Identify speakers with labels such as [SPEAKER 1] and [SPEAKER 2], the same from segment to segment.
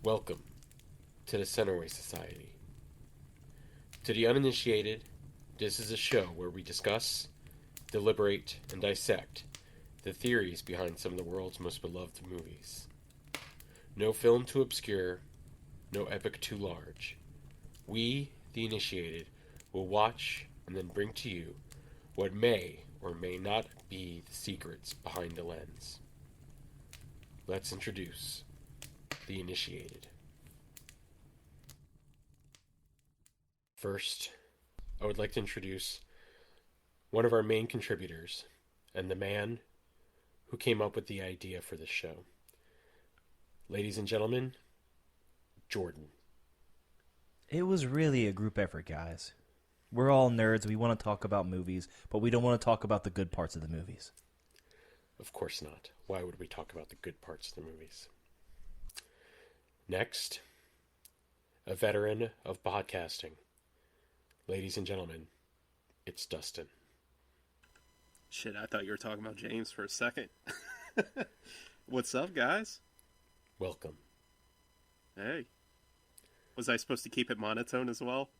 [SPEAKER 1] Welcome to the Centery Society. To the uninitiated, this is a show where we discuss, deliberate, and dissect the theories behind some of the world's most beloved movies. No film too obscure, no epic too large. We, the initiated, will watch and then bring to you what may or may not be the secrets behind the lens. Let's introduce the initiated. First, I would like to introduce one of our main contributors and the man who came up with the idea for this show. Ladies and gentlemen, Jordan.
[SPEAKER 2] It was really a group effort, guys. We're all nerds. We want to talk about movies, but we don't want to talk about the good parts of the movies.
[SPEAKER 1] Of course not. Why would we talk about the good parts of the movies? Next, a veteran of podcasting. Ladies and gentlemen, it's Dustin.
[SPEAKER 3] Shit, I thought you were talking about James for a second. What's up, guys?
[SPEAKER 1] Welcome.
[SPEAKER 3] Hey. Was I supposed to keep it monotone as well?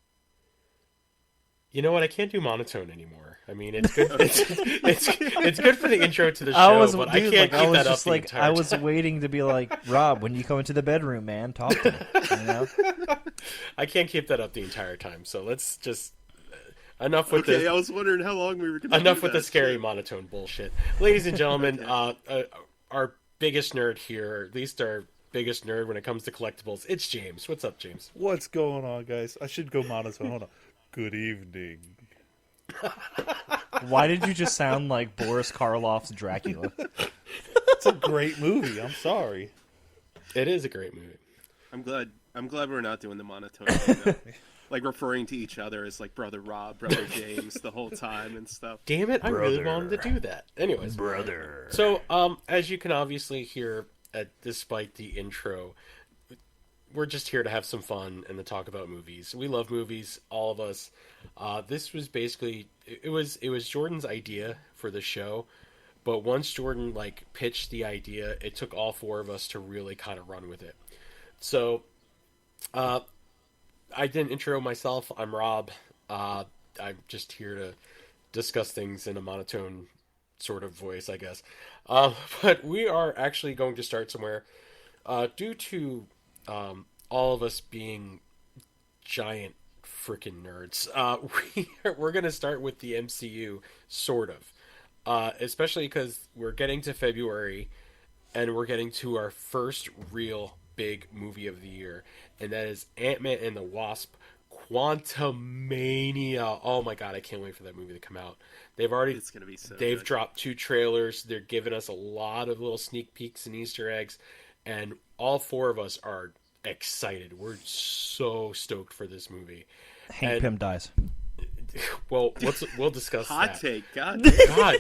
[SPEAKER 1] You know what? I can't do monotone anymore. I mean, it's good. It's good for the intro to the show, but I can't keep that up the entire time.
[SPEAKER 2] I was waiting to be like, Rob, when you come into the bedroom, man, talk to me. You know?
[SPEAKER 1] I can't keep that up the entire time. So let's just enough with this.
[SPEAKER 3] I was wondering how long we were going to.
[SPEAKER 1] Enough with the scary monotone bullshit, ladies and gentlemen. Our biggest nerd here, or at least our biggest nerd when it comes to collectibles, it's James. What's up, James?
[SPEAKER 4] What's going on, guys? I should go monotone. Hold on. Good evening.
[SPEAKER 2] Why did you just sound like Boris Karloff's Dracula?
[SPEAKER 4] It's a great movie. I'm sorry.
[SPEAKER 1] It is a great movie.
[SPEAKER 3] I'm glad we're not doing the monotone thing, though. Like referring to each other as like brother Rob, brother James the whole time and stuff.
[SPEAKER 1] Damn it, I really wanted to do that. Anyways,
[SPEAKER 2] brother.
[SPEAKER 1] So, as you can obviously hear, despite the intro, we're just here to have some fun and to talk about movies. We love movies, all of us. This was basically it was Jordan's idea for the show, but once Jordan pitched the idea, it took all four of us to really kind of run with it. So, I didn't intro myself. I'm Rob. I'm just here to discuss things in a monotone sort of voice, I guess. But we are actually going to start somewhere. Due to all of us being giant freaking nerds, we're going to start with the MCU, sort of. Especially because we're getting to February, and we're getting to our first real big movie of the year, and that is Ant-Man and the Wasp, Quantimania. Oh my god, I can't wait for that movie to come out.
[SPEAKER 3] It's gonna be so
[SPEAKER 1] They've
[SPEAKER 3] good.
[SPEAKER 1] dropped 2 trailers. They're giving us a lot of little sneak peeks and Easter eggs, and all four of us are excited. We're so stoked for this movie.
[SPEAKER 2] Hank Pym dies.
[SPEAKER 1] Well, we'll discuss
[SPEAKER 3] Hot
[SPEAKER 1] that.
[SPEAKER 3] take, God.
[SPEAKER 1] God,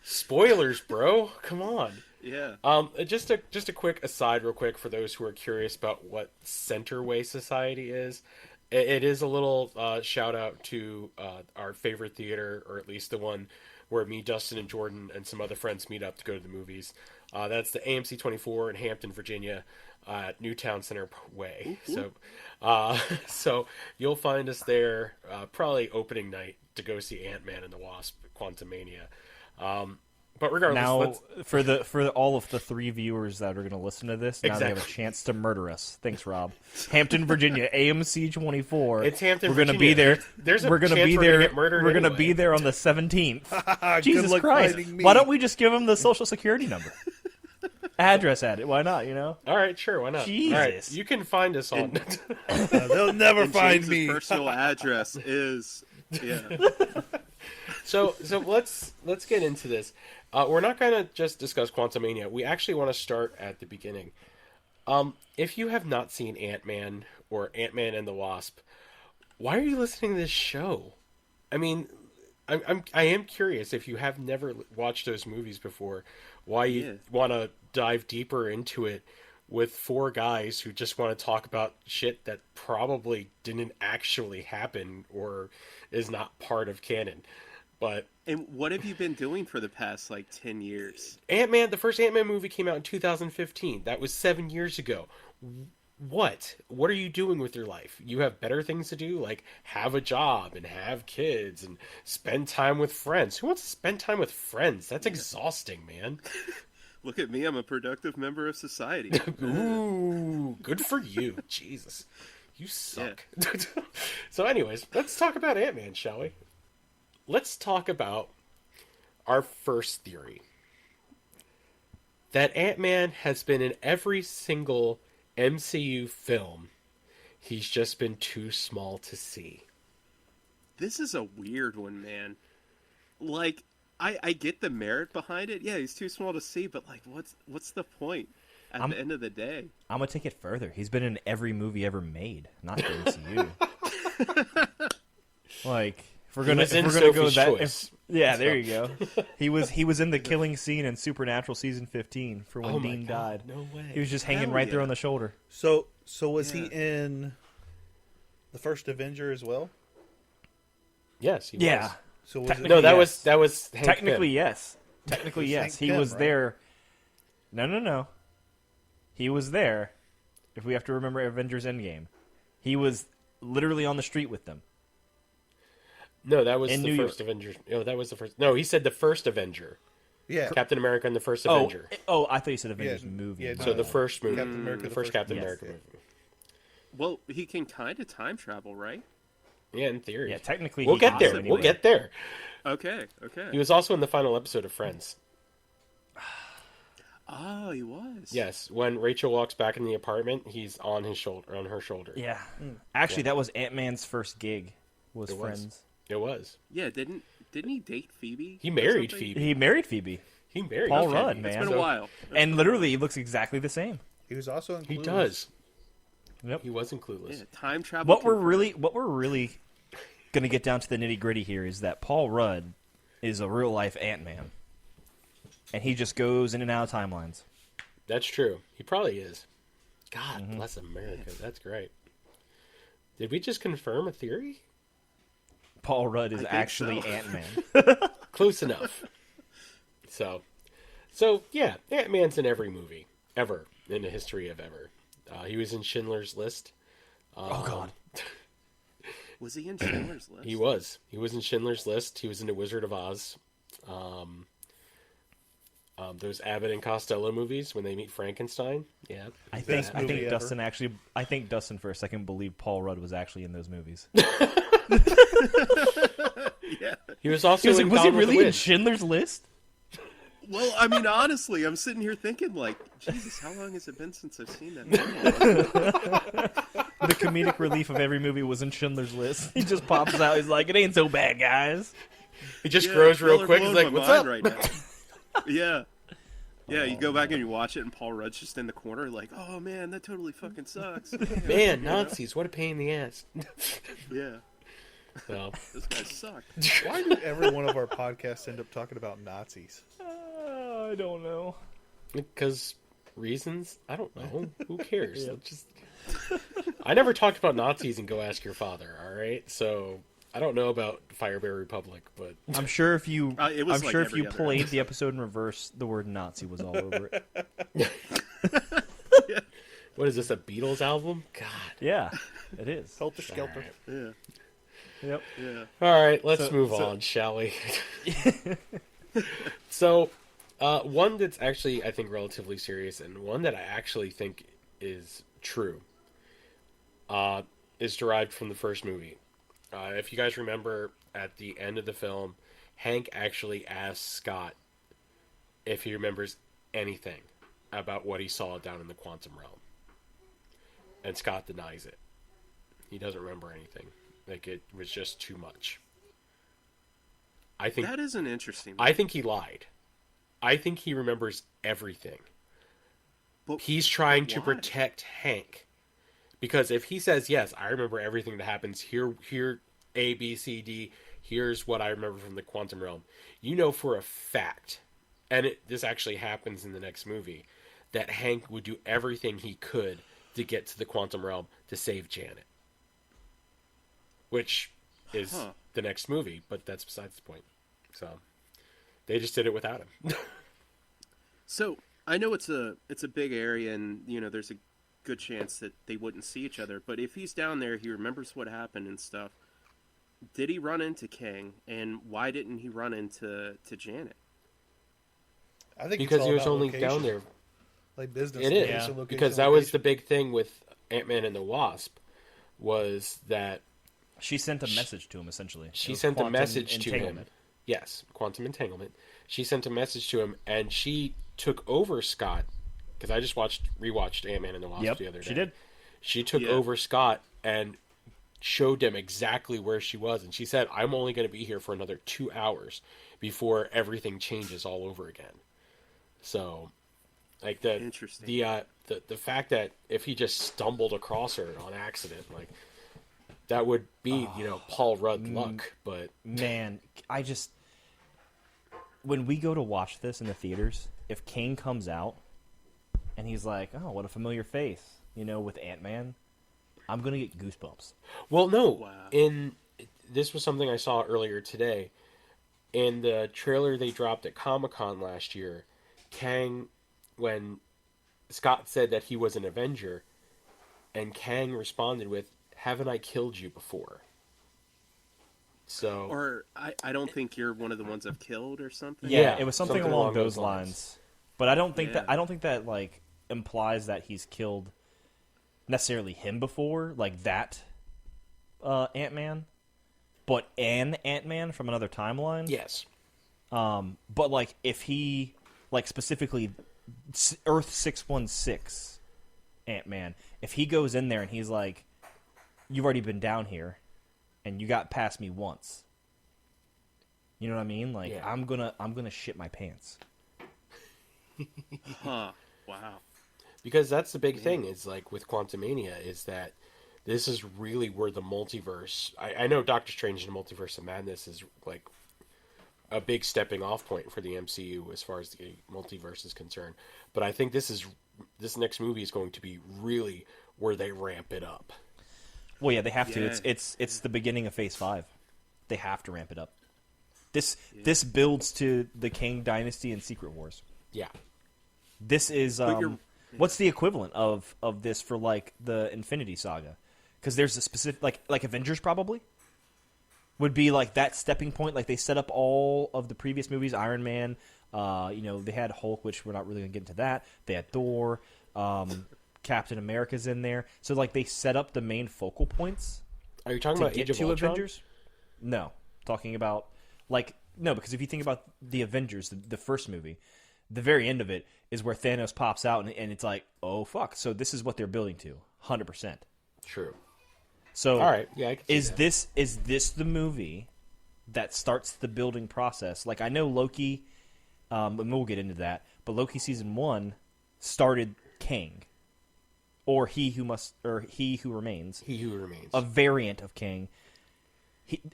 [SPEAKER 1] spoilers, bro. Come on.
[SPEAKER 3] Yeah.
[SPEAKER 1] Just a quick aside, real quick, for those who are curious about what Centerway Society is. It is a little shout out to our favorite theater, or at least the one where me, Dustin, and Jordan and some other friends meet up to go to the movies. That's the AMC 24 in Hampton, Virginia, at Newtown Center Way. So you'll find us there probably opening night to go see Ant-Man and the Wasp, Quantumania. But regardless,
[SPEAKER 2] now, for all of the 3 viewers that are going to listen to this, now they have a chance to murder us. Thanks, Rob. Hampton, Virginia, AMC 24.
[SPEAKER 1] It's Hampton,
[SPEAKER 2] We're going to
[SPEAKER 1] Virginia.
[SPEAKER 2] be there.
[SPEAKER 1] There's a
[SPEAKER 2] we're going to
[SPEAKER 1] chance
[SPEAKER 2] be
[SPEAKER 1] we're
[SPEAKER 2] there.
[SPEAKER 1] gonna get murdered
[SPEAKER 2] We're going to
[SPEAKER 1] anyway.
[SPEAKER 2] be there on the 17th.
[SPEAKER 4] Good
[SPEAKER 2] Jesus
[SPEAKER 4] luck
[SPEAKER 2] Christ!
[SPEAKER 4] finding me.
[SPEAKER 2] Why don't we just give them the social security number, address at it? Why not? You know.
[SPEAKER 1] All right, sure, why not?
[SPEAKER 2] Jesus.
[SPEAKER 1] All right, you can find us on.
[SPEAKER 4] They'll never
[SPEAKER 3] And
[SPEAKER 4] find
[SPEAKER 3] James's
[SPEAKER 4] me.
[SPEAKER 3] personal address is
[SPEAKER 1] So let's get into this. We're not going to just discuss Quantumania. We actually want to start at the beginning. If you have not seen Ant-Man or Ant-Man and the Wasp, why are you listening to this show? I mean, I am curious, if you have never watched those movies before, why you want to dive deeper into it with 4 guys who just want to talk about shit that probably didn't actually happen or is not part of canon.
[SPEAKER 3] And what have you been doing for the past 10 years?
[SPEAKER 1] Ant-Man, the first Ant-Man movie came out in 2015. That was 7 years ago. What are you doing with your life? You have better things to do, like have a job and have kids and spend time with friends. Who wants to spend time with friends? That's exhausting, man.
[SPEAKER 3] Look at me, I'm a productive member of society.
[SPEAKER 1] Ooh, good for you. Jesus. You suck. So anyways, let's talk about Ant-Man, shall we? Let's talk about our first theory. That Ant-Man has been in every single MCU film. He's just been too small to see.
[SPEAKER 3] This is a weird one, man. Like, I get the merit behind it. Yeah, he's too small to see, but like, what's the point at the end of the day?
[SPEAKER 2] I'm gonna take it further. He's been in every movie ever made, not the MCU. Like, if we're gonna go that, there you go. He was in the killing scene in Supernatural season 15 for when Dean died.
[SPEAKER 1] No way.
[SPEAKER 2] He was just hanging right there on the shoulder.
[SPEAKER 4] So was he in the first Avenger as well?
[SPEAKER 1] Yes, he
[SPEAKER 2] Yeah.
[SPEAKER 1] was.
[SPEAKER 4] So was it,
[SPEAKER 1] No, that was Hank
[SPEAKER 2] Technically,
[SPEAKER 1] Pym.
[SPEAKER 2] yes. Technically,
[SPEAKER 4] It's
[SPEAKER 2] yes.
[SPEAKER 4] Hank
[SPEAKER 2] He
[SPEAKER 4] Pym,
[SPEAKER 2] was
[SPEAKER 4] right?
[SPEAKER 2] there. No. He was there. If we have to remember Avengers Endgame, he was literally on the street with them.
[SPEAKER 1] No, that was
[SPEAKER 2] In
[SPEAKER 1] the
[SPEAKER 2] New
[SPEAKER 1] first Avenger. No, that was the first. No, he said the first Avenger.
[SPEAKER 4] yeah.
[SPEAKER 1] Captain America and the first Avenger.
[SPEAKER 2] I thought you said Avengers
[SPEAKER 4] Yeah,
[SPEAKER 2] movie.
[SPEAKER 4] yeah,
[SPEAKER 1] So the first movie,
[SPEAKER 4] Captain America,
[SPEAKER 1] the
[SPEAKER 4] the
[SPEAKER 1] first
[SPEAKER 4] first
[SPEAKER 1] Captain
[SPEAKER 2] movie.
[SPEAKER 1] America
[SPEAKER 4] Yes.
[SPEAKER 1] movie.
[SPEAKER 3] Well, he can kind of time travel, right?
[SPEAKER 1] Yeah, in theory.
[SPEAKER 2] Yeah, technically,
[SPEAKER 1] We'll
[SPEAKER 2] he
[SPEAKER 1] get
[SPEAKER 2] has
[SPEAKER 1] there.
[SPEAKER 2] to
[SPEAKER 1] We'll
[SPEAKER 2] anyway.
[SPEAKER 1] get there.
[SPEAKER 3] Okay.
[SPEAKER 1] He was also in the final episode of Friends.
[SPEAKER 3] Oh, he was.
[SPEAKER 1] Yes, when Rachel walks back in the apartment, he's on her shoulder.
[SPEAKER 2] Yeah. Actually, that was Ant-Man's first gig. Was
[SPEAKER 1] It was.
[SPEAKER 2] Friends.
[SPEAKER 1] It was.
[SPEAKER 3] Yeah, didn't he date Phoebe?
[SPEAKER 1] He
[SPEAKER 3] or
[SPEAKER 1] married
[SPEAKER 3] something?
[SPEAKER 1] Phoebe.
[SPEAKER 2] He married Phoebe.
[SPEAKER 1] He married
[SPEAKER 2] Paul
[SPEAKER 1] Phoebe.
[SPEAKER 2] Rudd,
[SPEAKER 3] It's
[SPEAKER 2] man.
[SPEAKER 3] been a while.
[SPEAKER 2] And literally, he looks exactly the same.
[SPEAKER 4] He was also in
[SPEAKER 1] He
[SPEAKER 4] Clueless.
[SPEAKER 1] does.
[SPEAKER 2] Yep.
[SPEAKER 1] He wasn't clueless.
[SPEAKER 3] Yeah, time travel.
[SPEAKER 2] What we're really going to get down to the nitty gritty here is that Paul Rudd is a real life Ant-Man, and he just goes in and out of timelines.
[SPEAKER 1] That's true. He probably is. God bless America. That's great. Did we just confirm a theory?
[SPEAKER 2] Paul Rudd is
[SPEAKER 3] think
[SPEAKER 2] actually
[SPEAKER 3] so.
[SPEAKER 2] Ant-Man.
[SPEAKER 1] Close enough. So yeah, Ant-Man's in every movie ever in the history of ever. He was in Schindler's List.
[SPEAKER 2] Oh God.
[SPEAKER 3] Was he in Schindler's List?
[SPEAKER 1] He was. He was in Schindler's List. He was in The Wizard of Oz. Those Abbott and Costello movies when they meet Frankenstein. Yeah.
[SPEAKER 2] I think
[SPEAKER 4] movie ever.
[SPEAKER 2] Dustin for a second believed Paul Rudd was actually in those movies.
[SPEAKER 3] Yeah.
[SPEAKER 1] He was also
[SPEAKER 2] He was
[SPEAKER 1] in
[SPEAKER 2] like, was he
[SPEAKER 1] Gone with the
[SPEAKER 2] really in
[SPEAKER 1] Wind.
[SPEAKER 2] Schindler's List?
[SPEAKER 3] Well, I mean, honestly, I'm sitting here thinking, like, Jesus, how long has it been since I've seen that movie?
[SPEAKER 2] The comedic relief of every movie was in Schindler's List. He just pops out. He's like, "It ain't so bad, guys."
[SPEAKER 1] He just grows real
[SPEAKER 3] y'all are
[SPEAKER 1] quick. He's
[SPEAKER 3] blowing
[SPEAKER 1] like,
[SPEAKER 3] my
[SPEAKER 1] "What's
[SPEAKER 3] mind
[SPEAKER 1] up?"
[SPEAKER 3] right now? Yeah. Yeah, you go back and you watch it, and Paul Rudd's just in the corner, like, "Oh man, that totally fucking sucks."
[SPEAKER 1] Man, Nazis! What a pain in the ass.
[SPEAKER 3] Yeah,
[SPEAKER 1] So,
[SPEAKER 3] this guy sucked.
[SPEAKER 4] Why do every one of our podcasts end up talking about Nazis?
[SPEAKER 2] I don't know.
[SPEAKER 1] because reasons? I don't know. Who cares? Let's just. I never talked about Nazis and Go Ask Your Father. All right, so I don't know about Firebear Republic, but
[SPEAKER 2] I'm sure if you,
[SPEAKER 3] It was like every other
[SPEAKER 2] played
[SPEAKER 3] episode.
[SPEAKER 2] the episode in reverse, the word Nazi was all over it.
[SPEAKER 1] what is this? A Beatles album? God.
[SPEAKER 2] Yeah, it is.
[SPEAKER 4] Helter Skelter.
[SPEAKER 3] Yeah,
[SPEAKER 2] Yep.
[SPEAKER 3] yeah.
[SPEAKER 1] All right, let's
[SPEAKER 2] So-
[SPEAKER 1] move on, shall we? So, one that's actually, I think, relatively serious, and one that I actually think is true, is derived from the first movie. If you guys remember, at the end of the film, Hank actually asks Scott if he remembers anything about what he saw down in the quantum realm. And Scott denies it. He doesn't remember anything. Like, it was just too much. I think
[SPEAKER 3] That is an interesting.
[SPEAKER 1] I think he lied. I think he remembers everything.
[SPEAKER 3] But
[SPEAKER 1] He's trying to
[SPEAKER 3] why?
[SPEAKER 1] protect Hank. Because if he says, yes, I remember everything that happens, here, A, B, C, D, here's what I remember from the quantum realm, you know for a fact, and this actually happens in the next movie, that Hank would do everything he could to get to the quantum realm to save Janet. Which is the next movie, but that's besides the point. So, they just did it without him.
[SPEAKER 3] So I know it's a big area, and there's a good chance that they wouldn't see each other. But if he's down there, he remembers what happened and stuff. Did he run into Kang, and why didn't he run into Janet?
[SPEAKER 4] I think
[SPEAKER 1] because
[SPEAKER 4] it's all
[SPEAKER 1] he was
[SPEAKER 4] about
[SPEAKER 1] only
[SPEAKER 4] location.
[SPEAKER 1] down there.
[SPEAKER 4] Like business.
[SPEAKER 1] It is
[SPEAKER 4] location, location,
[SPEAKER 1] because that was the big thing with Ant-Man and the Wasp, was that
[SPEAKER 2] she sent a message to him essentially.
[SPEAKER 1] She sent a message to him.
[SPEAKER 2] Entanglement.
[SPEAKER 1] Yes, quantum entanglement. She sent a message to him, and she took over Scott. Because I just rewatched Ant-Man and the Wasp the other day.
[SPEAKER 2] She did.
[SPEAKER 1] She took over Scott and showed him exactly where she was, and she said, "I'm only going to be here for another 2 hours before everything changes all over again." So, like the fact that if he just stumbled across her on accident, like that would be Paul Rudd luck. But
[SPEAKER 2] man, when we go to watch this in the theaters, if Kane comes out and he's like, "Oh, what a familiar face," with Ant-Man, I'm gonna get goosebumps.
[SPEAKER 1] Well, no, this was something I saw earlier today. In the trailer they dropped at Comic-Con last year, Kang, when Scott said that he was an Avenger, and Kang responded with, "Haven't I killed you before?" So,
[SPEAKER 3] or I don't think you're one of the ones I've killed or something.
[SPEAKER 2] Yeah, it was something along those lines. But I don't think that like implies that he's killed necessarily him before, like that Ant-Man, but an Ant-Man from another timeline.
[SPEAKER 1] Yes.
[SPEAKER 2] But like if he, like specifically Earth 616 Ant-Man, if he goes in there and he's like, "You've already been down here and you got past me once." You know what I mean? Like I'm gonna shit my pants.
[SPEAKER 3] Huh. Wow.
[SPEAKER 1] Because that's the big thing is like with Quantumania is that this is really where the multiverse. I know Doctor Strange and the Multiverse of Madness is like a big stepping off point for the MCU as far as the multiverse is concerned. But I think this next movie is going to be really where they ramp it up.
[SPEAKER 2] Well, yeah, they have to. It's the beginning of Phase 5. They have to ramp it up. This builds to the Kang Dynasty and Secret Wars.
[SPEAKER 1] Yeah.
[SPEAKER 2] This is what's the equivalent of this for like the Infinity Saga? Because there's a specific like Avengers probably would be like that stepping point. Like they set up all of the previous movies. Iron Man, they had Hulk, which we're not really gonna get into that. They had Thor, Captain America's in there. So like they set up the main focal points.
[SPEAKER 1] Are you talking about Age of Ultron?
[SPEAKER 2] Avengers? No, talking about because if you think about the Avengers, the first movie, the very end of it is where Thanos pops out, and it's like, oh fuck! So this is what they're building to, 100%.
[SPEAKER 1] True.
[SPEAKER 2] So,
[SPEAKER 1] all right, yeah. I can see that.
[SPEAKER 2] Is this the movie that starts the building process? Like I know Loki, and we'll get into that, but Loki season 1 started Kang, or He Who Remains.
[SPEAKER 1] He Who Remains.
[SPEAKER 2] A variant of Kang.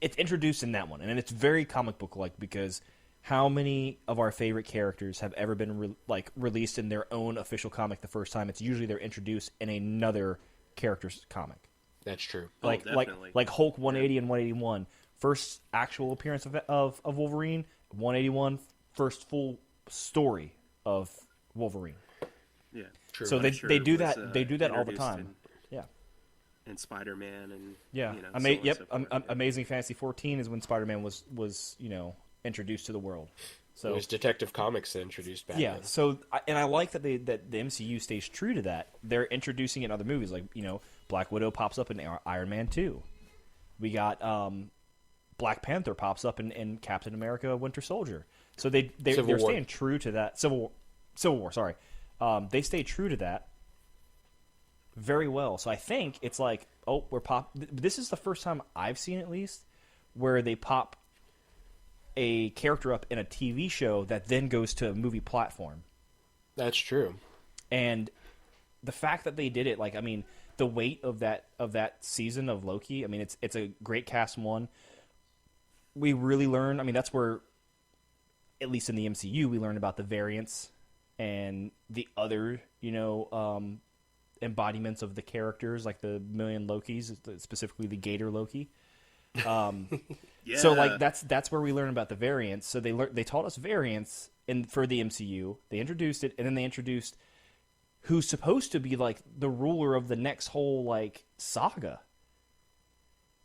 [SPEAKER 2] It's introduced in that one, and it's very comic book like because how many of our favorite characters have ever been released in their own official comic the first time? It's usually they're introduced in another character's comic.
[SPEAKER 1] That's true.
[SPEAKER 2] Like Hulk 180 and 181, first actual appearance of Wolverine. 181, first full story of Wolverine.
[SPEAKER 3] Yeah,
[SPEAKER 1] true.
[SPEAKER 2] So they do that. They do that all the time.
[SPEAKER 3] And Spider-Man and
[SPEAKER 2] Amazing Fantasy 14 is when Spider-Man was introduced to the world. So
[SPEAKER 1] it was Detective Comics that introduced Batman.
[SPEAKER 2] Yeah, so I like that the MCU stays true to that. They're introducing it in other movies, like Black Widow pops up in Iron Man 2. We got Black Panther pops up in Captain America: Winter Soldier. So they're staying true to that. Civil War. Sorry, they stay true to that very well. So I think it's like, this is the first time I've seen at least where they pop a character up in a TV show that then goes to a movie platform.
[SPEAKER 1] That's true.
[SPEAKER 2] And the fact that they did it, the weight of that season of Loki, it's a great cast one. We really learn, that's where, at least in the MCU, we learn about the variants and the other, embodiments of the characters, like the million Lokis, specifically the Gator Loki.
[SPEAKER 3] Yeah.
[SPEAKER 2] So that's where we learn about the variants. So they taught us variants for the MCU. They introduced it, and then they introduced who's supposed to be like the ruler of the next whole like saga.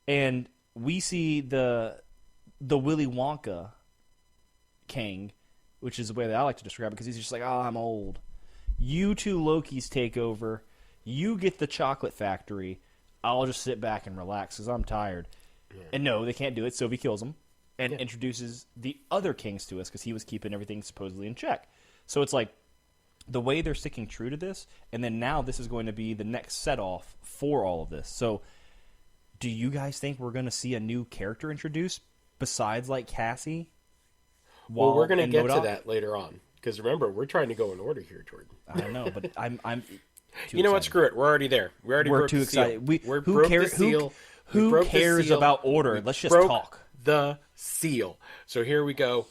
[SPEAKER 2] And we see the Willy Wonka king, which is the way that I like to describe it, because he's just like, oh, I'm old. You two Lokis take over. You get the chocolate factory. I'll just sit back and relax because I'm tired. Yeah. And no, they can't do it. Sylvie kills him and introduces the other kings to us because he was keeping everything supposedly in check. So it's like the way they're sticking true to this, and then now this is going to be the next set-off for all of this. So do you guys think we're going to see a new character introduced besides like Cassie?
[SPEAKER 1] Well, we're going to get to that later on. Because remember, we're trying to go in order here, Jordan.
[SPEAKER 2] I don't know, but I'm
[SPEAKER 1] you know what? Screw it. We're already there. We're
[SPEAKER 2] too excited.
[SPEAKER 1] Who cares?
[SPEAKER 2] Who cares about order? Let's just talk.
[SPEAKER 1] The seal. So here we go.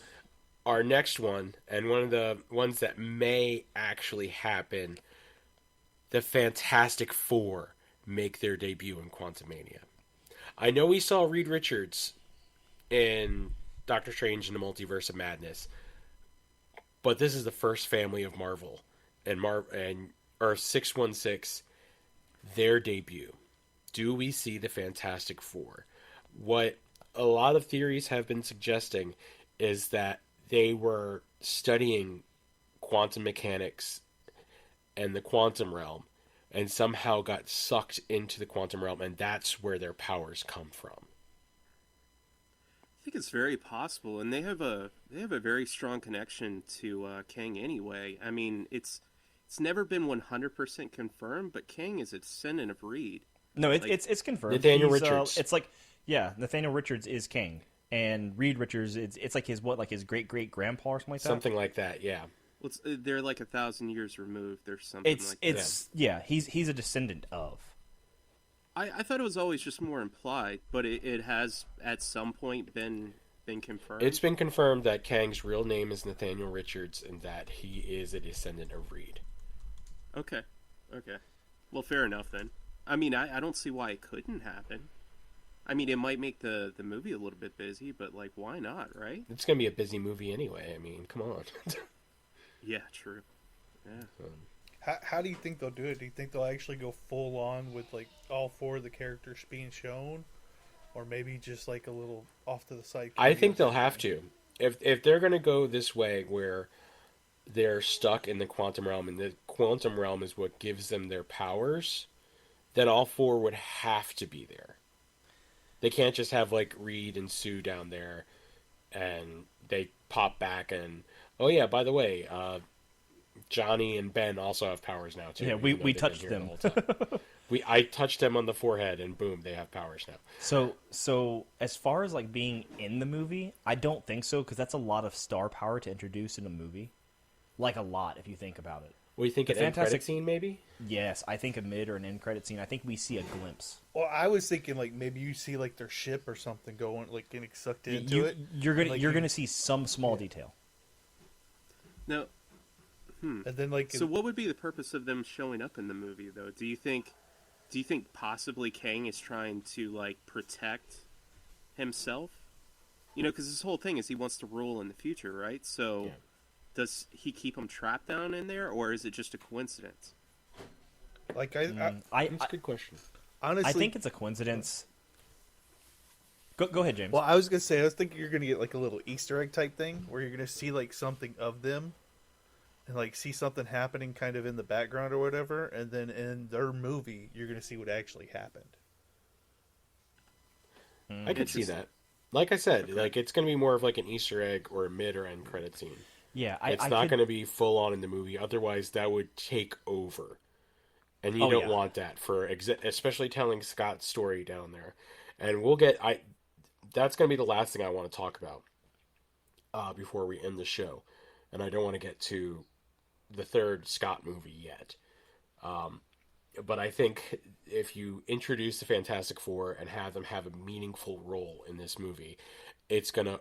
[SPEAKER 1] Our next one, and one of the ones that may actually happen, the Fantastic Four make their debut in Quantumania. I know we saw Reed Richards in Doctor Strange in the Multiverse of Madness, but this is the first family of Marvel and Earth 616, their debut. Do we see the Fantastic Four? What a lot of theories have been suggesting is that they were studying quantum mechanics and the quantum realm and somehow got sucked into the quantum realm, and that's where their powers come from.
[SPEAKER 3] I think it's very possible, and they have a very strong connection to Kang anyway. I mean, it's never been 100% confirmed, but Kang is a descendant of Reed.
[SPEAKER 2] No, it's confirmed.
[SPEAKER 1] Nathaniel Richards.
[SPEAKER 2] It's like, yeah, Nathaniel Richards is Kang, and Reed Richards, it's like his great great grandpa or something like that.
[SPEAKER 1] Something like that, yeah.
[SPEAKER 3] Well, they're like 1,000 years removed or something like that.
[SPEAKER 2] Yeah, he's a descendant of.
[SPEAKER 3] I thought it was always just more implied, but it has at some point been confirmed.
[SPEAKER 1] It's been confirmed that Kang's real name is Nathaniel Richards and that he is a descendant of Reed.
[SPEAKER 3] Okay. Well, fair enough then. I mean, I don't see why it couldn't happen. I mean, it might make the movie a little bit busy, but like, why not, right?
[SPEAKER 1] It's going to be a busy movie anyway. I mean, come on.
[SPEAKER 3] Yeah, true. Yeah.
[SPEAKER 4] How do you think they'll do it? Do you think they'll actually go full on with like all four of the characters being shown, or maybe just like a little off to the side?
[SPEAKER 1] I think they'll have to. If they're going to go this way, where they're stuck in the quantum realm, and the quantum realm is what gives them their powers, then all four would have to be there. They can't just have like Reed and Sue down there, and they pop back and oh yeah, by the way, Johnny and Ben also have powers now too.
[SPEAKER 2] Yeah, we touched them.
[SPEAKER 1] I touched them on the forehead, and boom, they have powers now.
[SPEAKER 2] So as far as like being in the movie, I don't think so, because that's a lot of star power to introduce in a movie. Like a lot, if you think about it.
[SPEAKER 1] Well, you think an end credit scene, maybe?
[SPEAKER 2] Yes, I think a mid or an end credit scene. I think we see a glimpse.
[SPEAKER 4] Well, I was thinking like maybe you see like their ship or something going like getting sucked into it.
[SPEAKER 2] You're gonna see some small detail.
[SPEAKER 3] No.
[SPEAKER 4] And then like
[SPEAKER 3] so, what would be the purpose of them showing up in the movie, though? Do you think possibly Kang is trying to like protect himself? You know, because this whole thing is he wants to rule in the future, right? So. Yeah. Does he keep them trapped down in there, or is it just a coincidence?
[SPEAKER 4] Like
[SPEAKER 1] that's a good question.
[SPEAKER 4] Honestly,
[SPEAKER 2] I think it's a coincidence. Go ahead, James.
[SPEAKER 4] Well, I was gonna say I was thinking you're gonna get like a little Easter egg type thing where you're gonna see like something of them, and like see something happening kind of in the background or whatever, and then in their movie you're gonna see what actually happened.
[SPEAKER 1] I could see that. Like I said, like it's gonna be more of like an Easter egg or a mid or end credit scene.
[SPEAKER 2] Yeah,
[SPEAKER 1] it's not going to be full on in the movie. Otherwise, that would take over, and you don't want that for especially telling Scott's story down there. And we'll get that's going to be the last thing I want to talk about before we end the show. And I don't want to get to the third Scott movie yet. But I think if you introduce the Fantastic Four and have them have a meaningful role in this movie, it's going to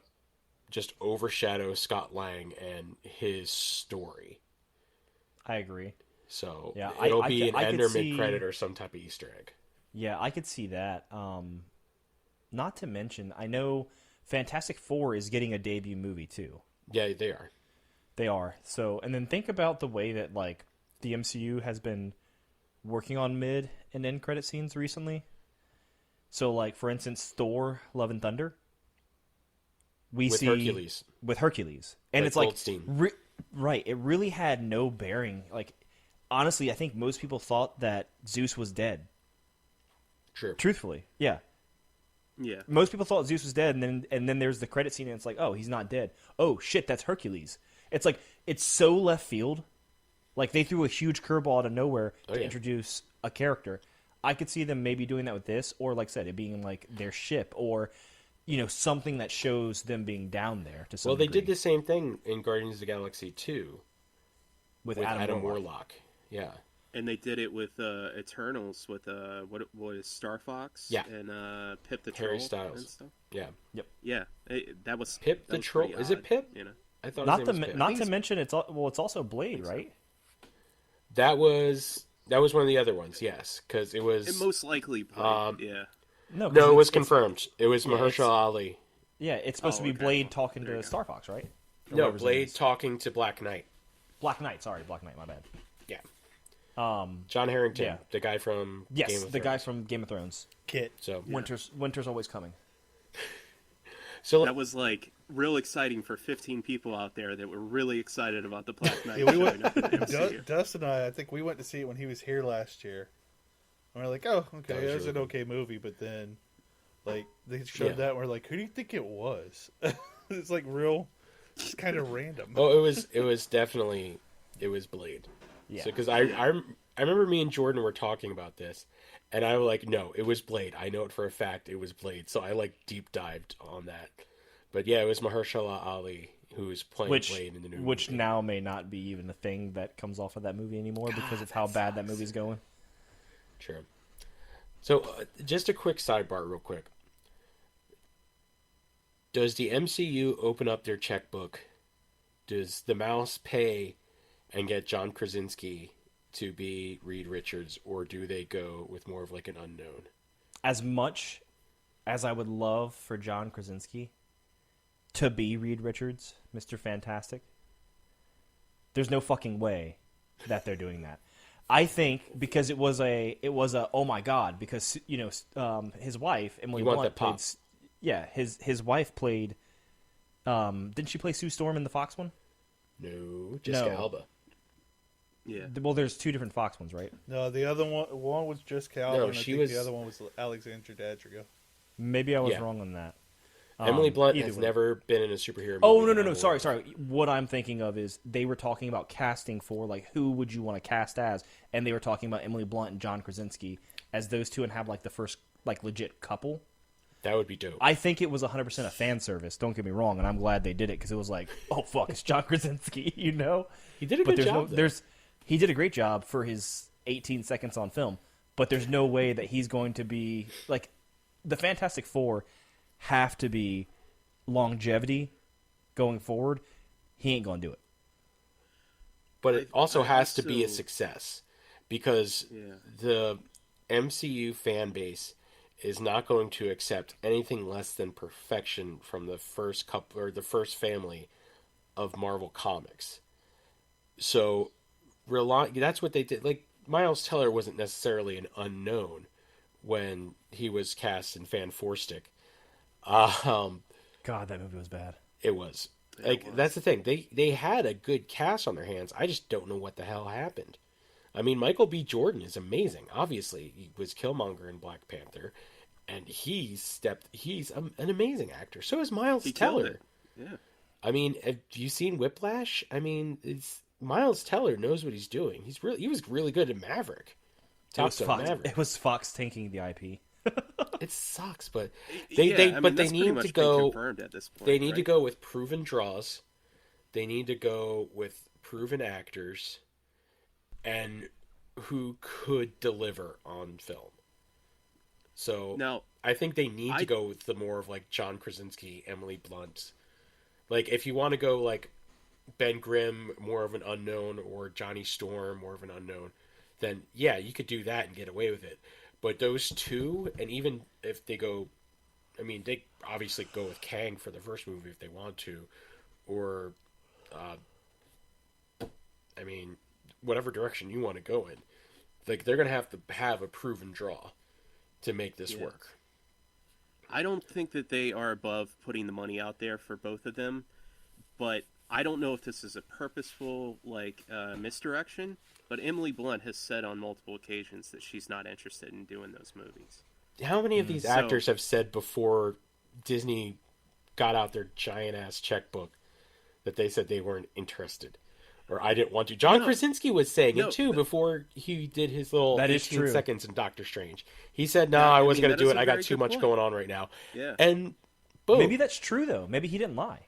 [SPEAKER 1] just overshadow Scott Lang and his story.
[SPEAKER 2] I agree.
[SPEAKER 1] So yeah, it'll be an end or mid-credit or some type of Easter egg.
[SPEAKER 2] Yeah, I could see that. Not to mention, I know Fantastic Four is getting a debut movie too.
[SPEAKER 1] Yeah, they are.
[SPEAKER 2] They are. So, and then think about the way that like the MCU has been working on mid and end credit scenes recently. So, like, for instance, Thor: Love and Thunder. With Hercules, and
[SPEAKER 1] like
[SPEAKER 2] it's like
[SPEAKER 1] Goldstein.
[SPEAKER 2] Right. It really had no bearing. Like, honestly, I think most people thought that Zeus was dead.
[SPEAKER 1] True.
[SPEAKER 2] Truthfully, yeah.
[SPEAKER 3] Yeah.
[SPEAKER 2] Most people thought Zeus was dead, and then there's the credit scene, and it's like, oh, he's not dead. Oh shit, that's Hercules. It's like it's so left field. Like they threw a huge curveball out of nowhere to introduce a character. I could see them maybe doing that with this, or like I said, it being like their ship, or something that shows them being down there to some
[SPEAKER 1] Well, they
[SPEAKER 2] degree.
[SPEAKER 1] did the same thing in Guardians of the Galaxy 2
[SPEAKER 2] with
[SPEAKER 1] Adam Warlock. Yeah.
[SPEAKER 3] And they did it with Eternals with what is Star Fox?
[SPEAKER 1] Yeah.
[SPEAKER 3] And Pip the
[SPEAKER 1] Harry
[SPEAKER 3] Troll
[SPEAKER 1] Styles.
[SPEAKER 3] and stuff.
[SPEAKER 1] Yeah.
[SPEAKER 2] Yep.
[SPEAKER 3] Yeah, that was
[SPEAKER 1] Pip
[SPEAKER 3] that
[SPEAKER 1] the
[SPEAKER 3] was
[SPEAKER 1] Troll.
[SPEAKER 3] pretty
[SPEAKER 1] Is it
[SPEAKER 3] odd,
[SPEAKER 1] Pip?
[SPEAKER 3] I
[SPEAKER 1] thought
[SPEAKER 2] Not
[SPEAKER 1] his name was Pip.
[SPEAKER 2] not to mention it's also Blade, right?
[SPEAKER 1] That was one of the other ones. Yes, because it was.
[SPEAKER 3] It most likely Blade. Yeah.
[SPEAKER 2] No,
[SPEAKER 1] No, it was confirmed. It was Mahershala Ali.
[SPEAKER 2] Yeah, it's supposed to be
[SPEAKER 3] okay.
[SPEAKER 2] Blade talking to Star Fox, right? Or
[SPEAKER 1] No,
[SPEAKER 2] whatever his name
[SPEAKER 1] Blade
[SPEAKER 2] is.
[SPEAKER 1] talking to Black Knight.
[SPEAKER 2] Black Knight. Sorry, Black Knight. My bad.
[SPEAKER 1] Yeah.
[SPEAKER 2] Um,
[SPEAKER 1] John Harrington,
[SPEAKER 2] yeah.
[SPEAKER 1] the guy from
[SPEAKER 2] yes,
[SPEAKER 1] Game of
[SPEAKER 2] the guy
[SPEAKER 1] Thrones.
[SPEAKER 2] from Game of Thrones.
[SPEAKER 4] Kit.
[SPEAKER 1] So
[SPEAKER 2] Winter's always coming.
[SPEAKER 1] So
[SPEAKER 3] That was like real exciting for 15 people out there that were really excited about the Black Knight
[SPEAKER 4] Yeah, we
[SPEAKER 3] showing
[SPEAKER 4] went.
[SPEAKER 3] up in the MCU.
[SPEAKER 4] Dustin and I think we went to see it when he was here last year. And we're like, oh, okay,
[SPEAKER 1] That was
[SPEAKER 4] it was
[SPEAKER 1] really
[SPEAKER 4] an okay movie, but then, like, they showed
[SPEAKER 1] Yeah.
[SPEAKER 4] that, and we're like, who do you think it was? It's like real, just kind of random.
[SPEAKER 1] oh, it was definitely Blade.
[SPEAKER 2] Yeah.
[SPEAKER 1] So because I remember me and Jordan were talking about this, and I was like, no, it was Blade. I know it for a fact. It was Blade. So I like deep dived on that. But yeah, it was Mahershala Ali who was playing Blade in the new
[SPEAKER 2] which
[SPEAKER 1] movie.
[SPEAKER 2] now may not be even a thing that comes off of that movie anymore because of how bad that movie's going.
[SPEAKER 1] Sure. So just a quick sidebar, real quick. Does the MCU open up their checkbook? Does the mouse pay and get John Krasinski to be Reed Richards, or do they go with more of like an unknown?
[SPEAKER 2] As much as I would love for John Krasinski to be Reed Richards, Mr. Fantastic, there's no fucking way that they're doing that. I think because it was a oh my god, because his wife Emily
[SPEAKER 1] You want
[SPEAKER 2] Blunt
[SPEAKER 1] that pop.
[SPEAKER 2] played his wife played didn't she play Sue Storm in the Fox one?
[SPEAKER 1] No, Jessica
[SPEAKER 2] No.
[SPEAKER 1] Alba.
[SPEAKER 3] Yeah.
[SPEAKER 2] Well, there's two different Fox ones, right?
[SPEAKER 4] No, the other one was just Cal,
[SPEAKER 1] No,
[SPEAKER 4] and I
[SPEAKER 1] she
[SPEAKER 4] think
[SPEAKER 1] was-
[SPEAKER 4] the other one was Alexandra Dadrigo.
[SPEAKER 2] Maybe I was
[SPEAKER 1] Yeah.
[SPEAKER 2] wrong on that.
[SPEAKER 1] Emily Blunt
[SPEAKER 2] either
[SPEAKER 1] has
[SPEAKER 2] way.
[SPEAKER 1] never been in a superhero movie.
[SPEAKER 2] Oh no.
[SPEAKER 1] that I'm
[SPEAKER 2] Sorry.
[SPEAKER 1] aware of.
[SPEAKER 2] What I'm thinking of is they were talking about casting for like who would you want to cast as, and they were talking about Emily Blunt and John Krasinski as those two and have like the first like legit couple.
[SPEAKER 1] That would be dope.
[SPEAKER 2] I think it was 100% a fan service. Don't get me wrong, and I'm glad they did it because it was like, oh fuck, it's John Krasinski,
[SPEAKER 1] He did a
[SPEAKER 2] But
[SPEAKER 1] good
[SPEAKER 2] there's
[SPEAKER 1] job.
[SPEAKER 2] no, he did a great job for his 18 seconds on film. But there's no way that he's going to be like the Fantastic Four have to be longevity going forward. He ain't gonna do it.
[SPEAKER 1] But it also
[SPEAKER 3] I
[SPEAKER 1] has to be a
[SPEAKER 3] also-
[SPEAKER 1] success because
[SPEAKER 3] Yeah.
[SPEAKER 1] the MCU fan base is not going to accept anything less than perfection from the first couple or the first family of Marvel comics. So that's what they did. Like Miles Teller wasn't necessarily an unknown when he was cast in Fan Four Stick.
[SPEAKER 2] God, that movie was bad.
[SPEAKER 1] It was. That's the thing. They had a good cast on their hands. I just don't know what the hell happened. I mean, Michael B. Jordan is amazing. Obviously, he was Killmonger in Black Panther, and he's an amazing actor. So is Miles
[SPEAKER 3] He killed
[SPEAKER 1] Teller.
[SPEAKER 3] it. Yeah.
[SPEAKER 1] I mean, have you seen Whiplash? I mean, Miles Teller knows what he's doing. He was really good at Maverick. Top Gun Maverick.
[SPEAKER 2] It was Fox tanking the IP.
[SPEAKER 1] It sucks, but
[SPEAKER 3] I
[SPEAKER 1] they
[SPEAKER 3] mean,
[SPEAKER 1] but they
[SPEAKER 3] that's pretty
[SPEAKER 1] need
[SPEAKER 3] much
[SPEAKER 1] to
[SPEAKER 3] been
[SPEAKER 1] go.
[SPEAKER 3] confirmed at this point,
[SPEAKER 1] They need to
[SPEAKER 3] right?
[SPEAKER 1] go with proven draws. They need to go with proven actors, and who could deliver on film. So
[SPEAKER 3] Now,
[SPEAKER 1] I think they need
[SPEAKER 3] I-
[SPEAKER 1] to go with the more of like John Krasinski, Emily Blunt. Like if you want to go like Ben Grimm, more of an unknown, or Johnny Storm, more of an unknown, then yeah, you could do that and get away with it. But those two, and even if they go, I mean, they obviously go with Kang for the first movie if they want to, or, I mean, whatever direction you want to go in. Like, they're going to have a proven draw to make this work.
[SPEAKER 3] I don't think that they are above putting the money out there for both of them, but I don't know if this is a purposeful misdirection. But Emily Blunt has said on multiple occasions that she's not interested in doing those movies.
[SPEAKER 1] How many of these actors have said before Disney got out their giant ass checkbook that they said they weren't interested? Or I didn't want to. John Krasinski was saying it too before he did his little 18 seconds in Doctor Strange. He said, "No, I wasn't going to do it. I got too much going on right now."
[SPEAKER 3] Yeah.
[SPEAKER 1] And boom.
[SPEAKER 2] Maybe that's true though. Maybe he didn't lie.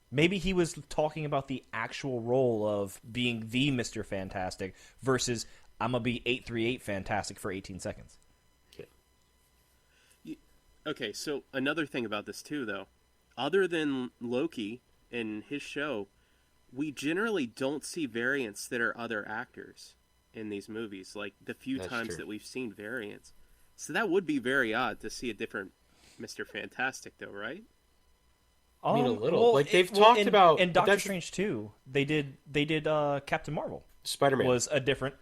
[SPEAKER 2] Maybe he was talking about the actual role of being the Mr. Fantastic versus I'm gonna be 838 Fantastic for 18 seconds.
[SPEAKER 3] Okay, so another thing about this too, though, other than Loki and his show, we generally don't see variants that are other actors in these movies. Like the few times that we've seen variants, so that would be very odd to see a different Mr. Fantastic, though, right?
[SPEAKER 1] I mean, a little. Like they've talked about
[SPEAKER 2] in Doctor Strange 2, they did Captain Marvel.
[SPEAKER 1] Spider-Man
[SPEAKER 2] was a different.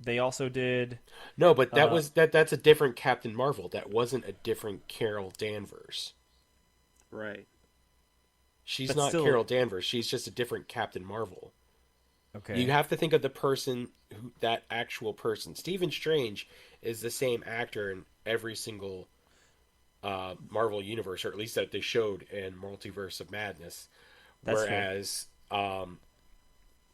[SPEAKER 2] They also did.
[SPEAKER 1] No, but that's a different Captain Marvel. That wasn't a different Carol Danvers.
[SPEAKER 3] Right.
[SPEAKER 1] She's not Carol Danvers. She's just a different Captain Marvel.
[SPEAKER 2] Okay.
[SPEAKER 1] You have to think of the person, that actual person. Stephen Strange is the same actor in every single Marvel universe, or at least that they showed in Multiverse of Madness.
[SPEAKER 2] That's
[SPEAKER 1] whereas,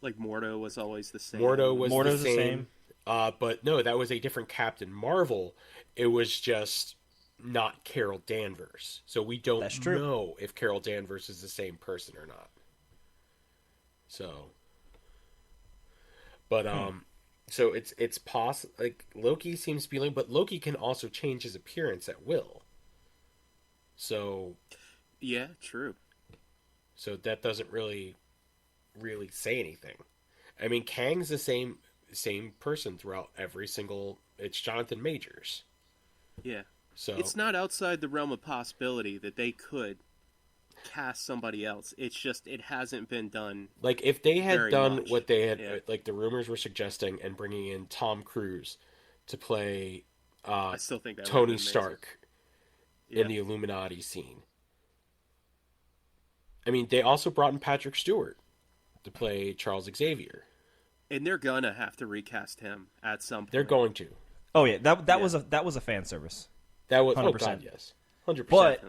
[SPEAKER 3] like Mordo was always the same.
[SPEAKER 1] Mordo's the same. But no, that was a different Captain Marvel. It was just not Carol Danvers. So we don't know if Carol Danvers is the same person or not. So, but so it's possible. Like Loki seems to be, but Loki can also change his appearance at will. So,
[SPEAKER 3] yeah, true.
[SPEAKER 1] So that doesn't really say anything. I mean, Kang's the same person throughout every single. It's Jonathan Majors.
[SPEAKER 3] Yeah.
[SPEAKER 1] So
[SPEAKER 3] it's not outside the realm of possibility that they could cast somebody else. It's just it hasn't been done.
[SPEAKER 1] Like if they had done
[SPEAKER 3] much.
[SPEAKER 1] what they had, like the rumors were suggesting, and bringing in Tom Cruise to play
[SPEAKER 3] I still think that
[SPEAKER 1] Tony Stark in the Illuminati scene. I mean, they also brought in Patrick Stewart to play Charles Xavier.
[SPEAKER 3] And they're gonna have to recast him at some point.
[SPEAKER 1] They're going to.
[SPEAKER 2] Oh yeah, that was a fan service.
[SPEAKER 1] That was
[SPEAKER 2] 100%.
[SPEAKER 1] Oh God, yes, 100%.
[SPEAKER 2] But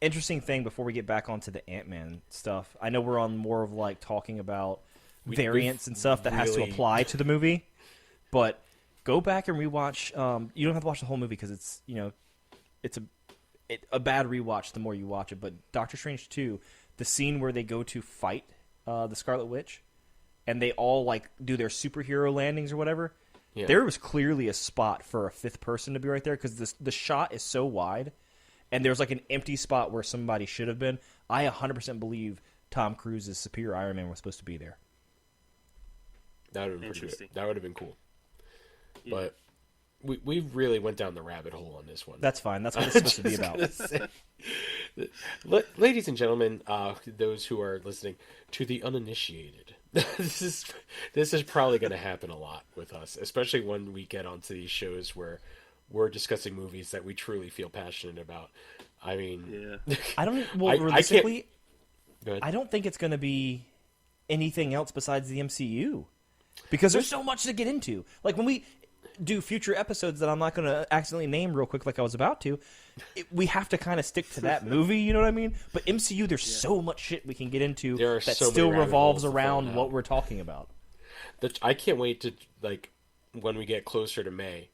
[SPEAKER 2] interesting thing before we get back onto the Ant-Man stuff, I know we're on more of like talking about variants and stuff that has to apply to the movie, but go back and rewatch. You don't have to watch the whole movie because it's a bad rewatch the more you watch it. But Doctor Strange 2, the scene where they go to fight the Scarlet Witch, and they all like do their superhero landings or whatever. Yeah. There was clearly a spot for a fifth person to be right there because the shot is so wide, and there's like an empty spot where somebody should have been. I 100% believe Tom Cruise's Superior Iron Man was supposed to be there.
[SPEAKER 1] That would have been pretty good. That would have been cool. Yeah. But we really went down the rabbit hole on this one.
[SPEAKER 2] That's fine. That's what it's supposed to be about.
[SPEAKER 1] Ladies and gentlemen, those who are listening, to the uninitiated, this is probably going to happen a lot with us, especially when we get onto these shows where we're discussing movies that we truly feel passionate about. I mean,
[SPEAKER 2] I don't. Well, realistically, I don't think it's going to be anything else besides the MCU because there's so much to get into. Like when we do future episodes that I'm not going to accidentally name real quick like I was about to, we have to kind of stick to that movie, you know what I mean? But MCU, there's so much shit we can get into that still revolves around what we're talking about.
[SPEAKER 1] I can't wait to, like, when we get closer to May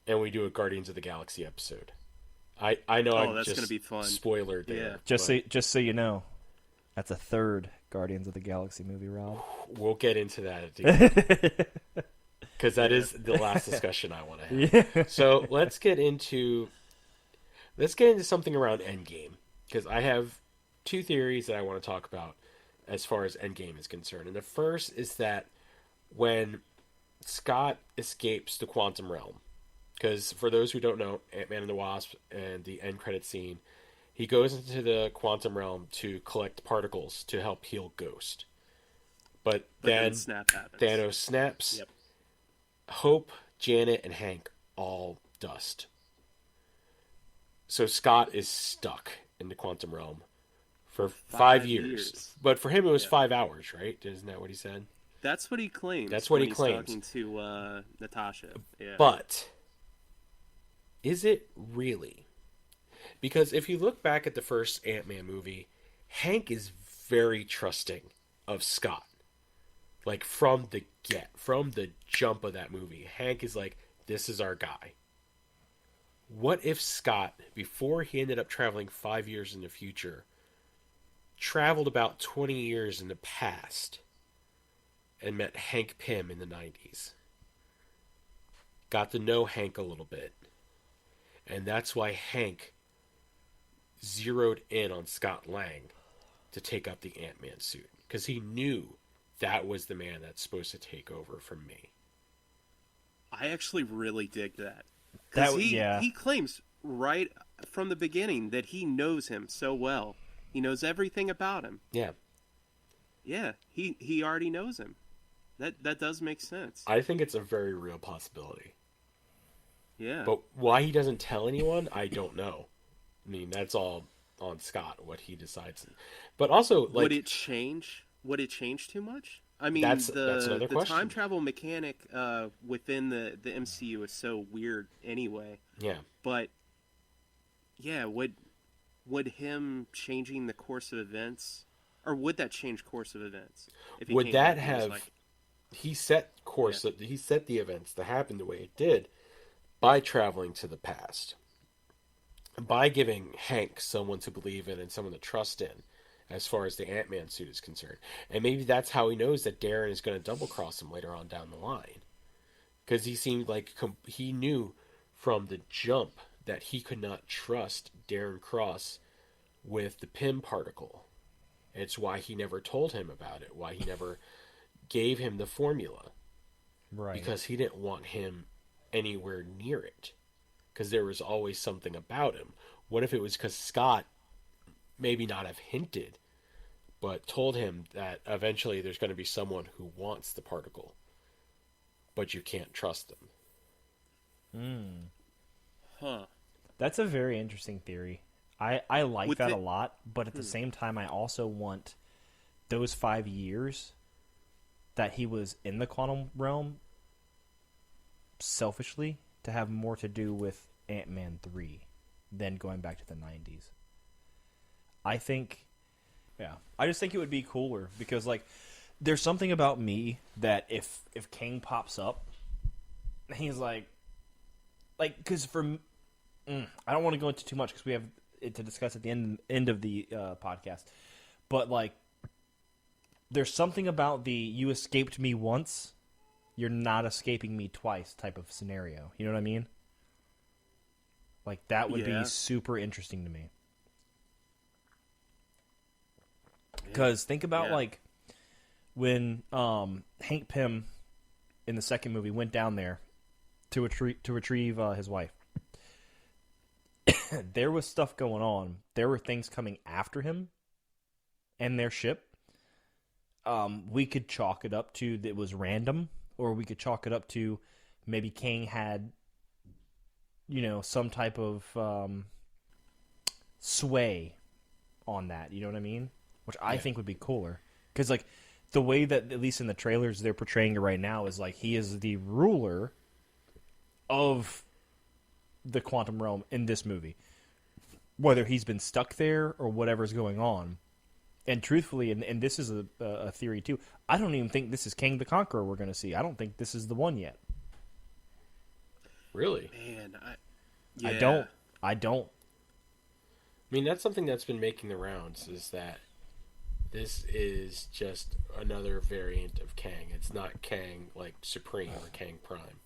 [SPEAKER 1] and we do a Guardians of the Galaxy episode. I know
[SPEAKER 3] that's going to be fun.
[SPEAKER 1] Spoiler there.
[SPEAKER 2] Yeah. Just so you know, that's a third Guardians of the Galaxy movie, Rob.
[SPEAKER 1] We'll get into that at the end. Because that is the last discussion I want to have. Yeah. So let's get into something around Endgame. Because I have two theories that I want to talk about as far as Endgame is concerned. And the first is that when Scott escapes the quantum realm, because for those who don't know, Ant-Man and the Wasp and the end credit scene, he goes into the quantum realm to collect particles to help heal Ghost. But
[SPEAKER 3] then
[SPEAKER 1] then
[SPEAKER 3] snap happens.
[SPEAKER 1] Thanos snaps.
[SPEAKER 3] Yep.
[SPEAKER 1] Hope, Janet, and Hank all dust. So Scott is stuck in the quantum realm for 5 years. But for him, it was 5 hours, right? Isn't that what he said?
[SPEAKER 3] That's what he claims.
[SPEAKER 1] That's what
[SPEAKER 3] when
[SPEAKER 1] he claims.
[SPEAKER 3] He's talking to Natasha. Yeah.
[SPEAKER 1] But is it really? Because if you look back at the first Ant-Man movie, Hank is very trusting of Scott. Like from the jump of that movie, Hank is like, this is our guy. What if Scott, before he ended up traveling 5 years in the future, traveled about 20 years in the past and met Hank Pym in the 90s? Got to know Hank a little bit. And that's why Hank zeroed in on Scott Lang to take up the Ant-Man suit. Because he knew that was the man that's supposed to take over from me.
[SPEAKER 3] I actually really dig that. He claims right from the beginning that he knows him so well. He knows everything about him.
[SPEAKER 1] Yeah.
[SPEAKER 3] Yeah, he already knows him. That does make sense.
[SPEAKER 1] I think it's a very real possibility.
[SPEAKER 3] Yeah.
[SPEAKER 1] But why he doesn't tell anyone, I don't know. I mean, that's all on Scott, what he decides. But also, like...
[SPEAKER 3] Would it change? Would it change too much? I mean,
[SPEAKER 1] that's another question.
[SPEAKER 3] The time travel mechanic within the MCU is so weird anyway.
[SPEAKER 1] Yeah.
[SPEAKER 3] But, yeah, would him changing the course of events... Or would that change course of events?
[SPEAKER 1] If would that have... Like, he set course... Yeah. He set the events to happen the way it did by traveling to the past. By giving Hank someone to believe in and someone to trust in, as far as the Ant-Man suit is concerned. And maybe that's how he knows that Darren is going to double-cross him later on down the line. Because he seemed like he knew from the jump that he could not trust Darren Cross with the Pym particle. It's why he never told him about it, why he never gave him the formula.
[SPEAKER 2] Right.
[SPEAKER 1] Because he didn't want him anywhere near it. Because there was always something about him. What if it was because Scott maybe not have hinted, but told him that eventually there's going to be someone who wants the particle, but you can't trust them?
[SPEAKER 3] Huh.
[SPEAKER 2] That's a very interesting theory. I like that a lot, but at the same time, I also want those 5 years that he was in the quantum realm, selfishly, to have more to do with Ant-Man 3 than going back to the 90s. I just think it would be cooler because, like, there's something about me that if Kang pops up, he's like, because I don't want to go into too much because we have it to discuss at the end of the podcast, but like, there's something about the you escaped me once, you're not escaping me twice type of scenario. You know what I mean? Like, that would be super interesting to me. Because think about, like, when Hank Pym in the second movie went down there to retrieve his wife. There was stuff going on. There were things coming after him and their ship. We could chalk it up to that it was random, or we could chalk it up to maybe Kang had, some type of sway on that. You know what I mean? Which I think would be cooler. Because, like, the way that, at least in the trailers, they're portraying it right now is, like, he is the ruler of the quantum realm in this movie. Whether he's been stuck there or whatever's going on. And truthfully, and this is a theory too, I don't even think this is Kang the Conqueror we're going to see. I don't think this is the one yet.
[SPEAKER 1] Really?
[SPEAKER 3] Man,
[SPEAKER 2] I don't.
[SPEAKER 1] I mean, that's something that's been making the rounds, is that this is just another variant of Kang. It's not Kang, like, Supreme or Kang Prime.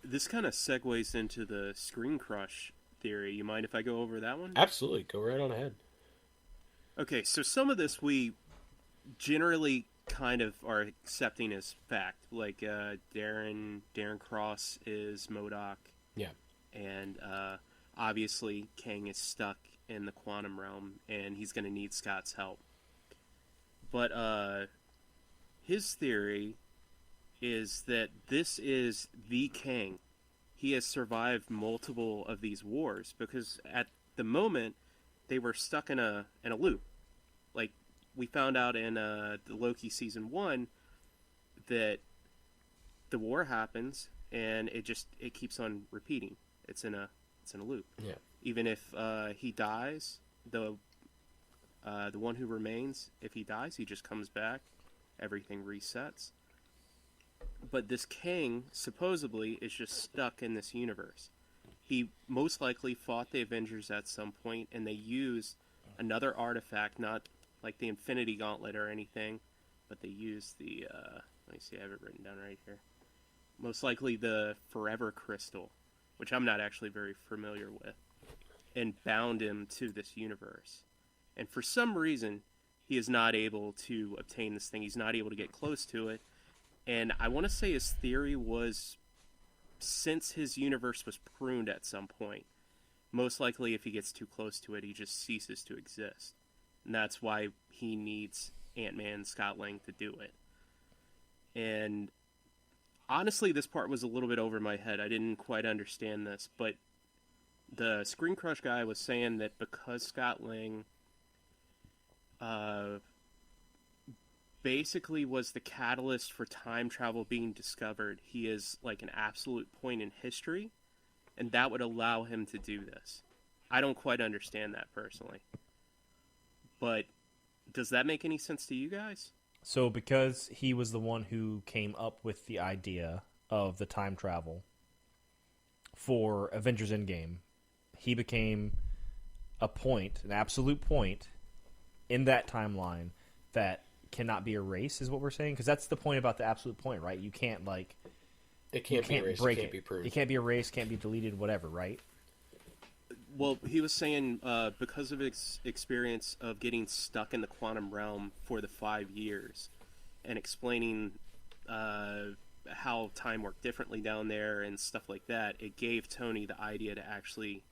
[SPEAKER 3] This kind of segues into the Screen Crush theory. You mind if I go over that one?
[SPEAKER 1] Absolutely. Go right on ahead.
[SPEAKER 3] Okay, so some of this we generally kind of are accepting as fact. Like, Darren Cross is MODOK.
[SPEAKER 1] Yeah.
[SPEAKER 3] And obviously Kang is stuck in the quantum realm, and he's going to need Scott's help. But his theory is that this is the king. He has survived multiple of these wars because at the moment they were stuck in a loop. Like we found out in the Loki season 1 that the war happens and it keeps on repeating. It's in a loop.
[SPEAKER 1] Yeah.
[SPEAKER 3] Even if he dies, the one who remains, if he dies, he just comes back. Everything resets. But this king, supposedly, is just stuck in this universe. He most likely fought the Avengers at some point, and they used another artifact, not like the Infinity Gauntlet or anything, but they used the, let me see, I have it written down right here. Most likely the Forever Crystal, which I'm not actually very familiar with, and bound him to this universe. And for some reason, he is not able to obtain this thing. He's not able to get close to it. And I want to say his theory was, since his universe was pruned at some point, most likely if he gets too close to it, he just ceases to exist. And that's why he needs Ant-Man and Scott Lang to do it. And honestly, this part was a little bit over my head. I didn't quite understand this, but the Screen Crush guy was saying that because Scott Lang basically was the catalyst for time travel being discovered, he is like an absolute point in history, and that would allow him to do this. I don't quite understand that personally. But does that make any sense to you guys?
[SPEAKER 2] So because he was the one who came up with the idea of the time travel for Avengers Endgame, he became a point, an absolute point in that timeline that cannot be erased, is what we're saying? Because that's the point about the absolute point, right? You can't, like...
[SPEAKER 1] It can't be erased, it can't be proved.
[SPEAKER 2] It can't be erased, can't be deleted, whatever, right?
[SPEAKER 3] Well, he was saying because of his experience of getting stuck in the quantum realm for the 5 years and explaining how time worked differently down there and stuff like that, it gave Tony the idea to actually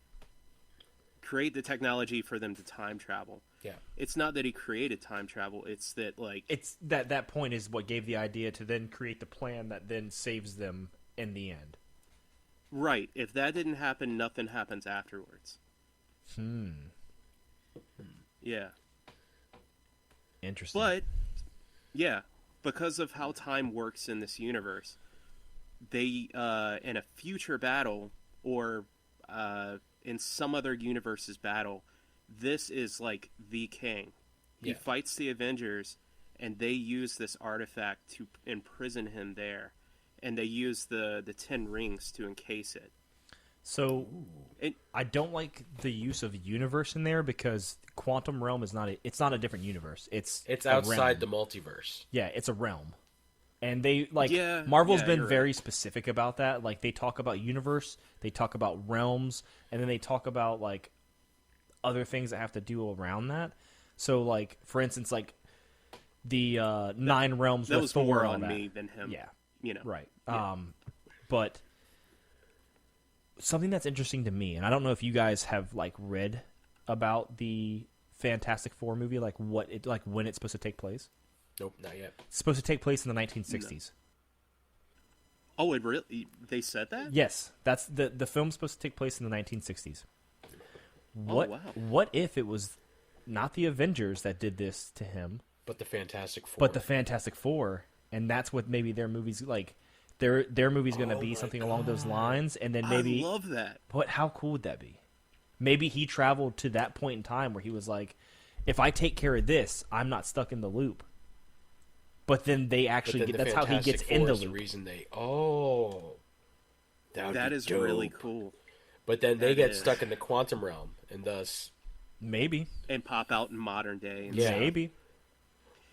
[SPEAKER 3] create the technology for them to time travel.
[SPEAKER 1] Yeah.
[SPEAKER 3] It's not that he created time travel, it's that, like...
[SPEAKER 2] It's that point is what gave the idea to then create the plan that then saves them in the end.
[SPEAKER 3] Right. If that didn't happen, nothing happens afterwards. Yeah.
[SPEAKER 2] Interesting.
[SPEAKER 3] But, yeah, because of how time works in this universe, they, in a future battle, or in some other universe's battle, this is like the king. He fights the Avengers, and they use this artifact to imprison him there. And they use the 10 rings to encase it.
[SPEAKER 2] So, I don't like the use of universe in there because Quantum Realm is it's not a different universe. It's
[SPEAKER 1] outside the multiverse.
[SPEAKER 2] Yeah, it's a realm. And they, like, Marvel's been very specific about that. Like, they talk about universe, they talk about realms, and then they talk about, like, other things that have to do around that. So, like, for instance, like, the 9 realms
[SPEAKER 3] that
[SPEAKER 2] with
[SPEAKER 3] was
[SPEAKER 2] Thor
[SPEAKER 3] more
[SPEAKER 2] and all
[SPEAKER 3] on
[SPEAKER 2] that.
[SPEAKER 3] me than him.
[SPEAKER 2] Yeah.
[SPEAKER 3] You know.
[SPEAKER 2] Right.
[SPEAKER 3] Yeah.
[SPEAKER 2] But something that's interesting to me, and I don't know if you guys have, like, read about the Fantastic Four movie, like when it's supposed to take place.
[SPEAKER 1] Nope, not yet.
[SPEAKER 2] It's supposed to take place in the 1960s.
[SPEAKER 3] No. Oh, it really? They said that?
[SPEAKER 2] Yes, that's the film's supposed to take place in the 1960s. What?
[SPEAKER 3] Oh, wow.
[SPEAKER 2] What if it was not the Avengers that did this to him,
[SPEAKER 1] but the Fantastic Four?
[SPEAKER 2] But the Fantastic Four, and that's what maybe their movies like. Their movie's going to be something along those lines, and then maybe
[SPEAKER 3] I love that.
[SPEAKER 2] But how cool would that be? Maybe he traveled to that point in time where he was like, if I take care of this, I'm not stuck in the loop. But then they actually get that's how he gets in the loop.
[SPEAKER 1] The reason
[SPEAKER 3] that is
[SPEAKER 1] dope.
[SPEAKER 3] Really cool.
[SPEAKER 1] But then they get stuck in the quantum realm, and thus
[SPEAKER 2] maybe
[SPEAKER 3] and pop out in modern day. And
[SPEAKER 2] maybe.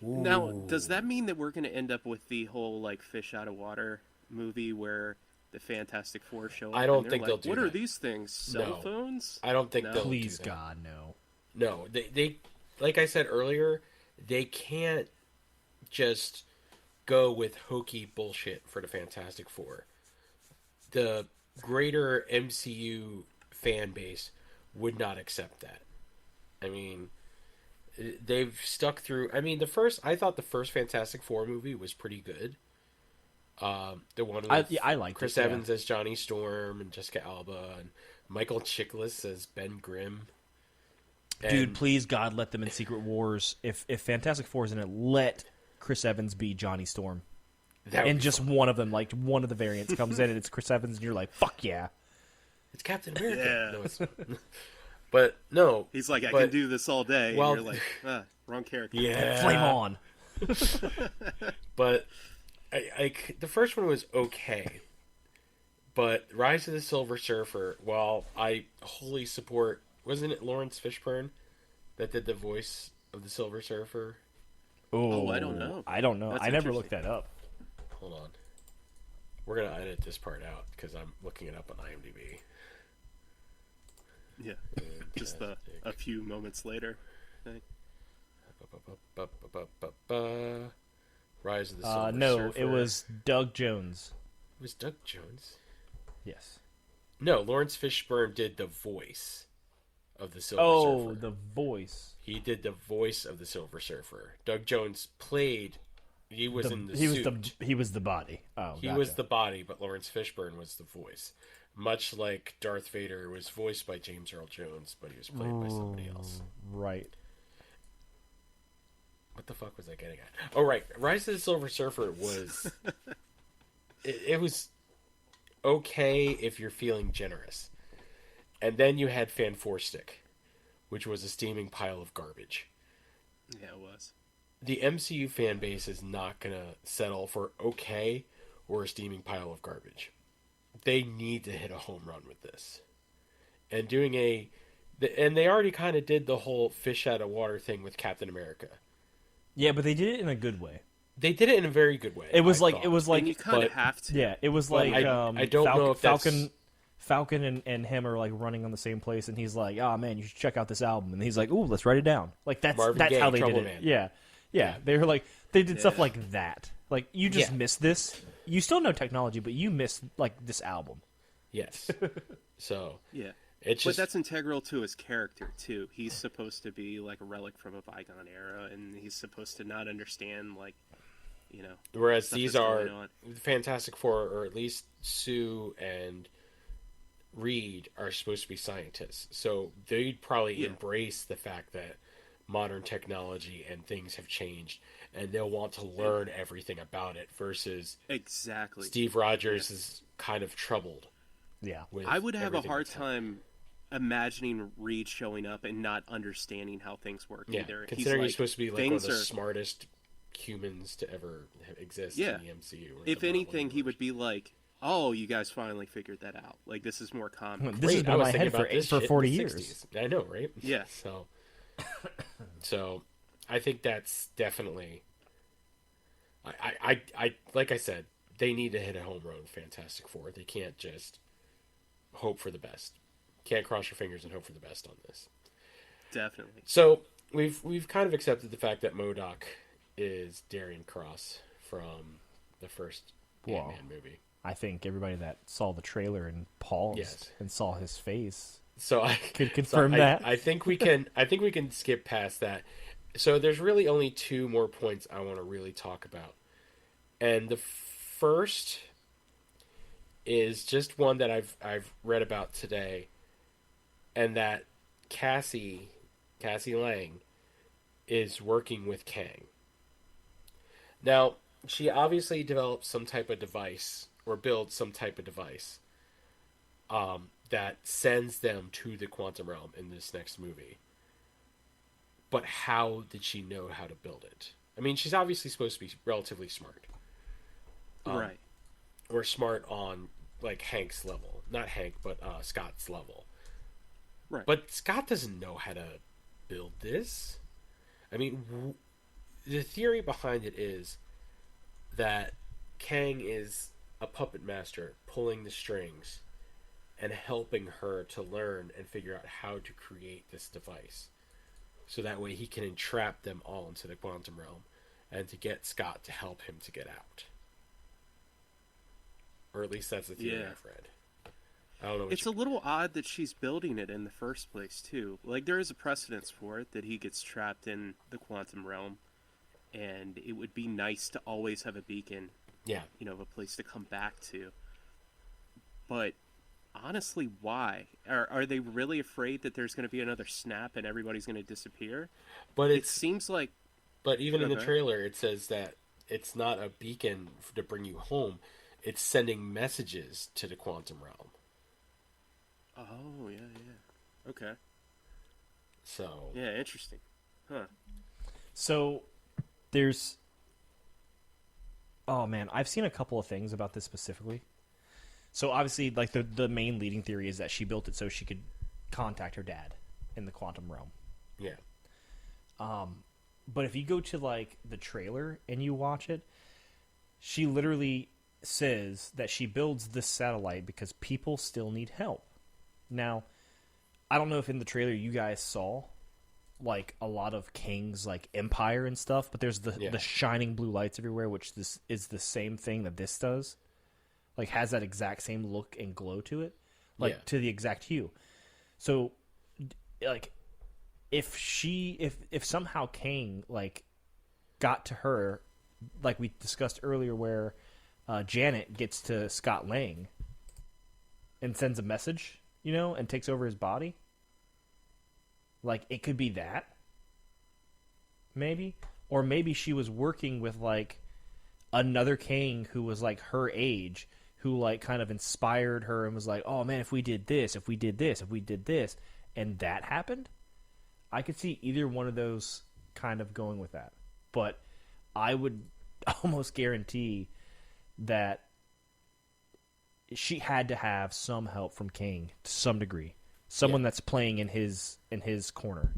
[SPEAKER 3] Ooh. Now, does that mean that we're going to end up with the whole like fish out of water movie where the Fantastic Four show up?
[SPEAKER 1] I don't think
[SPEAKER 3] like,
[SPEAKER 1] they'll do
[SPEAKER 3] what
[SPEAKER 1] that.
[SPEAKER 3] What are these things? Cell phones?
[SPEAKER 1] I don't think they'll
[SPEAKER 2] Please,
[SPEAKER 1] do that.
[SPEAKER 2] God, no.
[SPEAKER 1] No, they like I said earlier, they can't just go with hokey bullshit for the Fantastic Four. The greater MCU fan base would not accept that. I mean, they've stuck through. I mean, I thought the first Fantastic Four movie was pretty good. The one with
[SPEAKER 2] I liked
[SPEAKER 1] Chris
[SPEAKER 2] it,
[SPEAKER 1] Evans as Johnny Storm and Jessica Alba and Michael Chiklis as Ben Grimm.
[SPEAKER 2] Dude, please God, let them in Secret Wars. If Fantastic Four is in it, let Chris Evans be Johnny Storm. And just fun. One of them, like one of the variants comes in and it's Chris Evans and you're like, fuck yeah.
[SPEAKER 1] It's Captain America.
[SPEAKER 3] Yeah.
[SPEAKER 1] No, it's... But no.
[SPEAKER 3] He's like, I can do this all day.
[SPEAKER 1] Well,
[SPEAKER 3] and you're like, wrong character.
[SPEAKER 1] Yeah.
[SPEAKER 2] Flame on.
[SPEAKER 1] But the first one was okay. But Rise of the Silver Surfer, while I wholly support, wasn't it Lawrence Fishburne that did the voice of the Silver Surfer?
[SPEAKER 3] Oh, I don't know.
[SPEAKER 2] That's I never looked that up.
[SPEAKER 1] Hold on. We're going to edit this part out because I'm looking it up on IMDb.
[SPEAKER 3] Yeah, just a few moments later.
[SPEAKER 1] Rise of the Silver
[SPEAKER 2] no,
[SPEAKER 1] Surfer.
[SPEAKER 2] it was Doug Jones.
[SPEAKER 1] It was Doug Jones?
[SPEAKER 2] Yes.
[SPEAKER 1] No, Lawrence Fishburne did the voice of the Silver Surfer.
[SPEAKER 2] Oh, the voice.
[SPEAKER 1] He did the voice of the Silver Surfer. Doug Jones played. He was in the suit.
[SPEAKER 2] He was the body. Oh,
[SPEAKER 1] he was the body, but Lawrence Fishburne was the voice. Much like Darth Vader was voiced by James Earl Jones, but he was played by somebody else.
[SPEAKER 2] Right.
[SPEAKER 1] What the fuck was I getting at? Oh, right. Rise of the Silver Surfer was... it was okay if you're feeling generous. And then you had Fan Four Stick, which was a steaming pile of garbage.
[SPEAKER 3] Yeah, it was.
[SPEAKER 1] The MCU fan base is not going to settle for okay or a steaming pile of garbage. They need to hit a home run with this. And and they already kind of did the whole fish out of water thing with Captain America.
[SPEAKER 2] Yeah, but they did it in a good way.
[SPEAKER 1] They did it in a very good way.
[SPEAKER 2] It was like
[SPEAKER 3] and you kind of have to.
[SPEAKER 2] Yeah, it was like
[SPEAKER 1] I don't know if
[SPEAKER 2] Falcon and him are like running on the same place, and he's like, "Oh man, you should check out this album." And he's like, "Ooh, let's write it down." Like that's
[SPEAKER 1] Gaye,
[SPEAKER 2] how they did
[SPEAKER 1] Trouble
[SPEAKER 2] it.
[SPEAKER 1] Man.
[SPEAKER 2] Yeah. They were like they did stuff like that. Like you just missed this. You still know technology, but you missed like this album.
[SPEAKER 1] Yes. So
[SPEAKER 3] yeah.
[SPEAKER 1] It's just...
[SPEAKER 3] But that's integral to his character too. He's supposed to be like a relic from a bygone era, and he's supposed to not understand
[SPEAKER 1] Whereas these are Fantastic Four, or at least Sue and Reed are supposed to be scientists, so they'd probably embrace the fact that modern technology and things have changed, and they'll want to learn everything about it. Versus Steve Rogers is kind of troubled.
[SPEAKER 2] Yeah,
[SPEAKER 3] I would have a hard time imagining Reed showing up and not understanding how things work either.
[SPEAKER 1] Considering he's supposed to be like one of the smartest humans to ever exist in the MCU.
[SPEAKER 3] If anything, he would be like, "Oh, you guys finally figured that out. Like, this is more common."
[SPEAKER 2] This has been in my head for 40 years.
[SPEAKER 1] I know, right?
[SPEAKER 3] Yeah.
[SPEAKER 1] So, I think that's definitely. I like I said, they need to hit a home run with Fantastic Four. They can't just hope for the best. Can't cross your fingers and hope for the best on this.
[SPEAKER 3] Definitely.
[SPEAKER 1] So we've kind of accepted the fact that MODOK is Darian Cross from the first Ant-Man movie.
[SPEAKER 2] I think everybody that saw the trailer and paused and saw his face,
[SPEAKER 1] so I
[SPEAKER 2] could confirm that.
[SPEAKER 1] I think we can skip past that. So there's really only two more points I want to really talk about, and the first is just one that I've read about today, and that Cassie Lang is working with Kang. Now, she obviously developed some type of device, or builds some type of device, that sends them to the quantum realm in this next movie. But how did she know how to build it? I mean, she's obviously supposed to be relatively smart.
[SPEAKER 3] Right.
[SPEAKER 1] Or smart on, like, Hank's level. Not Hank, but Scott's level.
[SPEAKER 3] Right.
[SPEAKER 1] But Scott doesn't know how to build this. I mean, the theory behind it is that Kang is a puppet master pulling the strings and helping her to learn and figure out how to create this device. So that way he can entrap them all into the quantum realm and to get Scott to help him to get out. Or at least that's the theory I've read. I don't know.
[SPEAKER 3] It's a little odd that she's building it in the first place, too. Like, there is a precedence for it, that he gets trapped in the quantum realm, and it would be nice to always have a beacon,
[SPEAKER 1] Yeah.
[SPEAKER 3] you know, a place to come back to. But honestly, why? Are they really afraid that there's going to be another snap and everybody's going to disappear?
[SPEAKER 1] But
[SPEAKER 3] It seems like...
[SPEAKER 1] But even in the
[SPEAKER 3] Okay.
[SPEAKER 1] trailer, it says that it's not a beacon to bring you home. It's sending messages to the quantum realm.
[SPEAKER 3] Oh, yeah. Okay.
[SPEAKER 1] So
[SPEAKER 3] Yeah, interesting. Huh.
[SPEAKER 2] So there's, oh man, I've seen a couple of things about this specifically. So obviously, like the main leading theory is that she built it so she could contact her dad in the quantum realm.
[SPEAKER 1] yeah,
[SPEAKER 2] But if you go to like the trailer and you watch it, she literally says that she builds this satellite because people still need help. Now, I don't know if in the trailer you guys saw like a lot of Kang's like empire and stuff, but there's the shining blue lights everywhere, which this is the same thing that this does. Like has that exact same look and glow to it, like to the exact hue. So, like, if somehow Kang like got to her, like we discussed earlier, where Janet gets to Scott Lang and sends a message, you know, and takes over his body. Like, it could be that. Maybe. Or maybe she was working with, like, another Kang who was, like, her age, who, like, kind of inspired her and was like, oh, man, if we did this, if we did this, if we did this, and that happened, I could see either one of those kind of going with that. But I would almost guarantee that she had to have some help from Kang to some degree. Someone that's playing in his corner.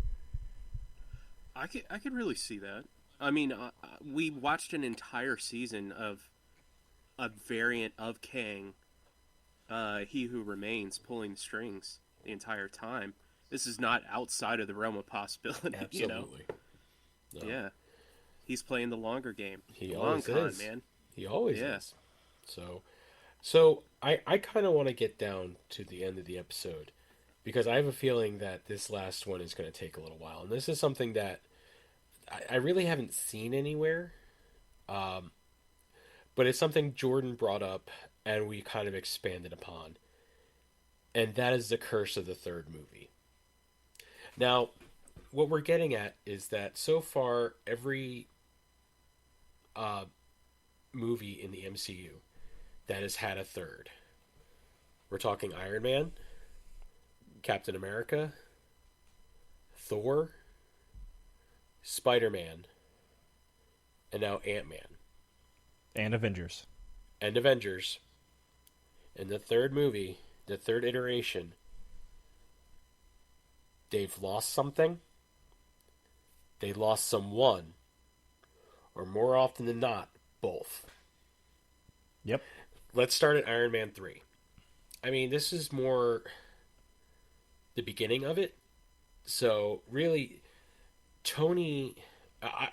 [SPEAKER 3] I could really see that. I mean, we watched an entire season of a variant of Kang, He Who Remains, pulling strings the entire time. This is not outside of the realm of possibility.
[SPEAKER 1] absolutely.
[SPEAKER 3] You know? No. Yeah, he's playing the longer game.
[SPEAKER 1] He
[SPEAKER 3] long
[SPEAKER 1] always
[SPEAKER 3] con,
[SPEAKER 1] is.
[SPEAKER 3] man.
[SPEAKER 1] He always is. So I kind of want to get down to the end of the episode because I have a feeling that this last one is going to take a little while, and this is something that I really haven't seen anywhere. But it's something Jordan brought up and we kind of expanded upon. And that is the curse of the third movie. Now, what we're getting at is that so far every movie in the MCU that has had a third. We're talking Iron Man, Captain America, Thor, Spider-Man, and now Ant-Man.
[SPEAKER 2] And Avengers.
[SPEAKER 1] And Avengers. In the third movie, the third iteration, they've lost something. They lost someone. Or more often than not, both.
[SPEAKER 2] Yep.
[SPEAKER 1] Let's start at Iron Man 3. I mean, this is more the beginning of it. So, really, Tony...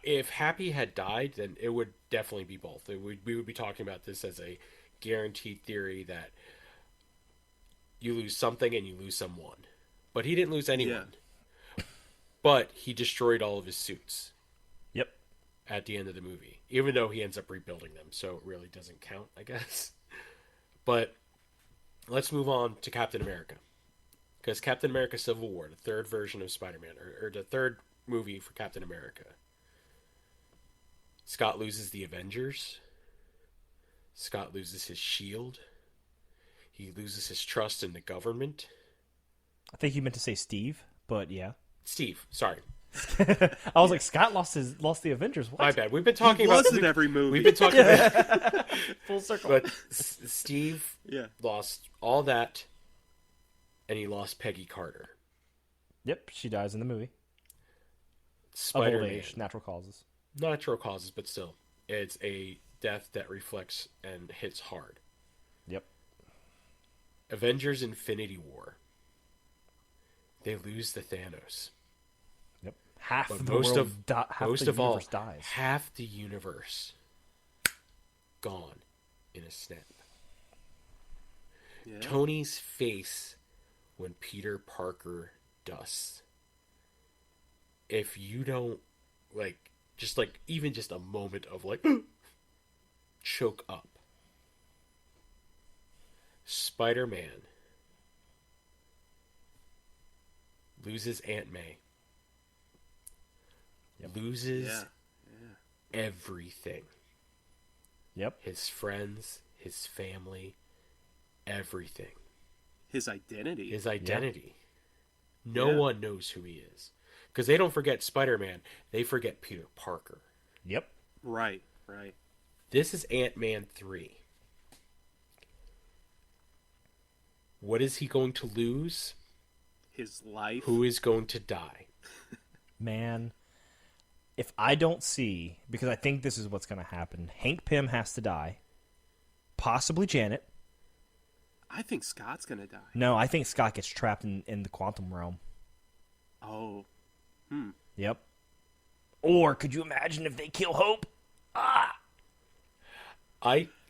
[SPEAKER 1] if Happy had died, then it would definitely be both. We would be talking about this as a guaranteed theory that you lose something and you lose someone. But he didn't lose anyone. Yeah. But he destroyed all of his suits.
[SPEAKER 2] Yep.
[SPEAKER 1] At the end of the movie. Even though he ends up rebuilding them. So it really doesn't count, I guess. But let's move on to Captain America. Because Captain America Civil War, the third version of Spider-Man, or the third movie for Captain America. Scott loses the Avengers. Scott loses his shield. He loses his trust in the government.
[SPEAKER 2] I think you meant to say Steve, but yeah.
[SPEAKER 1] Steve, sorry.
[SPEAKER 2] I was like, Scott lost the Avengers. What?
[SPEAKER 1] My bad. We've been talking about
[SPEAKER 3] in every movie.
[SPEAKER 1] We've been talking about
[SPEAKER 2] full circle.
[SPEAKER 1] But Steve lost all that, and he lost Peggy Carter.
[SPEAKER 2] Yep, she dies in the movie.
[SPEAKER 1] Spider-Man.
[SPEAKER 2] Of old age, natural causes.
[SPEAKER 1] Natural causes, but still, it's a death that reflects and hits hard.
[SPEAKER 2] Yep.
[SPEAKER 1] Avengers: Infinity War. They lose the Thanos.
[SPEAKER 2] Yep. Half
[SPEAKER 1] but
[SPEAKER 2] the
[SPEAKER 1] most
[SPEAKER 2] world
[SPEAKER 1] of
[SPEAKER 2] half the universe dies.
[SPEAKER 1] Half the universe gone in a snap.
[SPEAKER 3] Yeah.
[SPEAKER 1] Tony's face when Peter Parker dusts. If you don't even just a moment of choke up. Spider-Man loses Aunt May.
[SPEAKER 2] Yep.
[SPEAKER 1] Loses everything.
[SPEAKER 2] Yep.
[SPEAKER 1] His friends, his family, everything.
[SPEAKER 3] His identity.
[SPEAKER 1] Yep. No one knows who he is. Because they don't forget Spider-Man. They forget Peter Parker.
[SPEAKER 2] Yep.
[SPEAKER 3] Right.
[SPEAKER 1] This is Ant-Man 3. What is he going to lose?
[SPEAKER 3] His life.
[SPEAKER 1] Who is going to die?
[SPEAKER 2] Man, if I don't see, because I think this is what's going to happen, Hank Pym has to die. Possibly Janet.
[SPEAKER 3] I think Scott's going to die.
[SPEAKER 2] No, I think Scott gets trapped in the quantum realm.
[SPEAKER 3] Oh.
[SPEAKER 2] Yep. Or could you imagine if they kill Hope?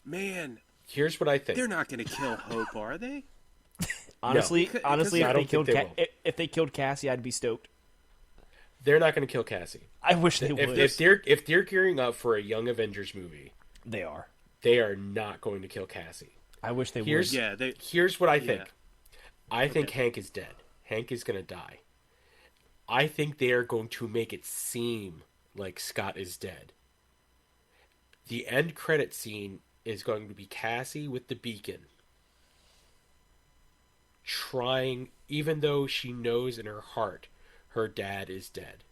[SPEAKER 3] Man.
[SPEAKER 1] Here's what I think.
[SPEAKER 3] They're not going to kill Hope, are they?
[SPEAKER 2] Honestly,
[SPEAKER 3] No.
[SPEAKER 2] if they killed Cassie, I'd be stoked.
[SPEAKER 1] They're not going to kill Cassie.
[SPEAKER 2] I wish they would.
[SPEAKER 1] If they're gearing up for a Young Avengers movie,
[SPEAKER 2] They are.
[SPEAKER 1] they are not going to kill Cassie.
[SPEAKER 2] I wish they
[SPEAKER 1] Here's
[SPEAKER 2] would.
[SPEAKER 1] here's what I think.
[SPEAKER 3] Yeah.
[SPEAKER 1] I think Hank is dead. Hank is going to die. I think they are going to make it seem like Scott is dead. The end credit scene is going to be Cassie with the beacon, trying, even though she knows in her heart her dad is dead,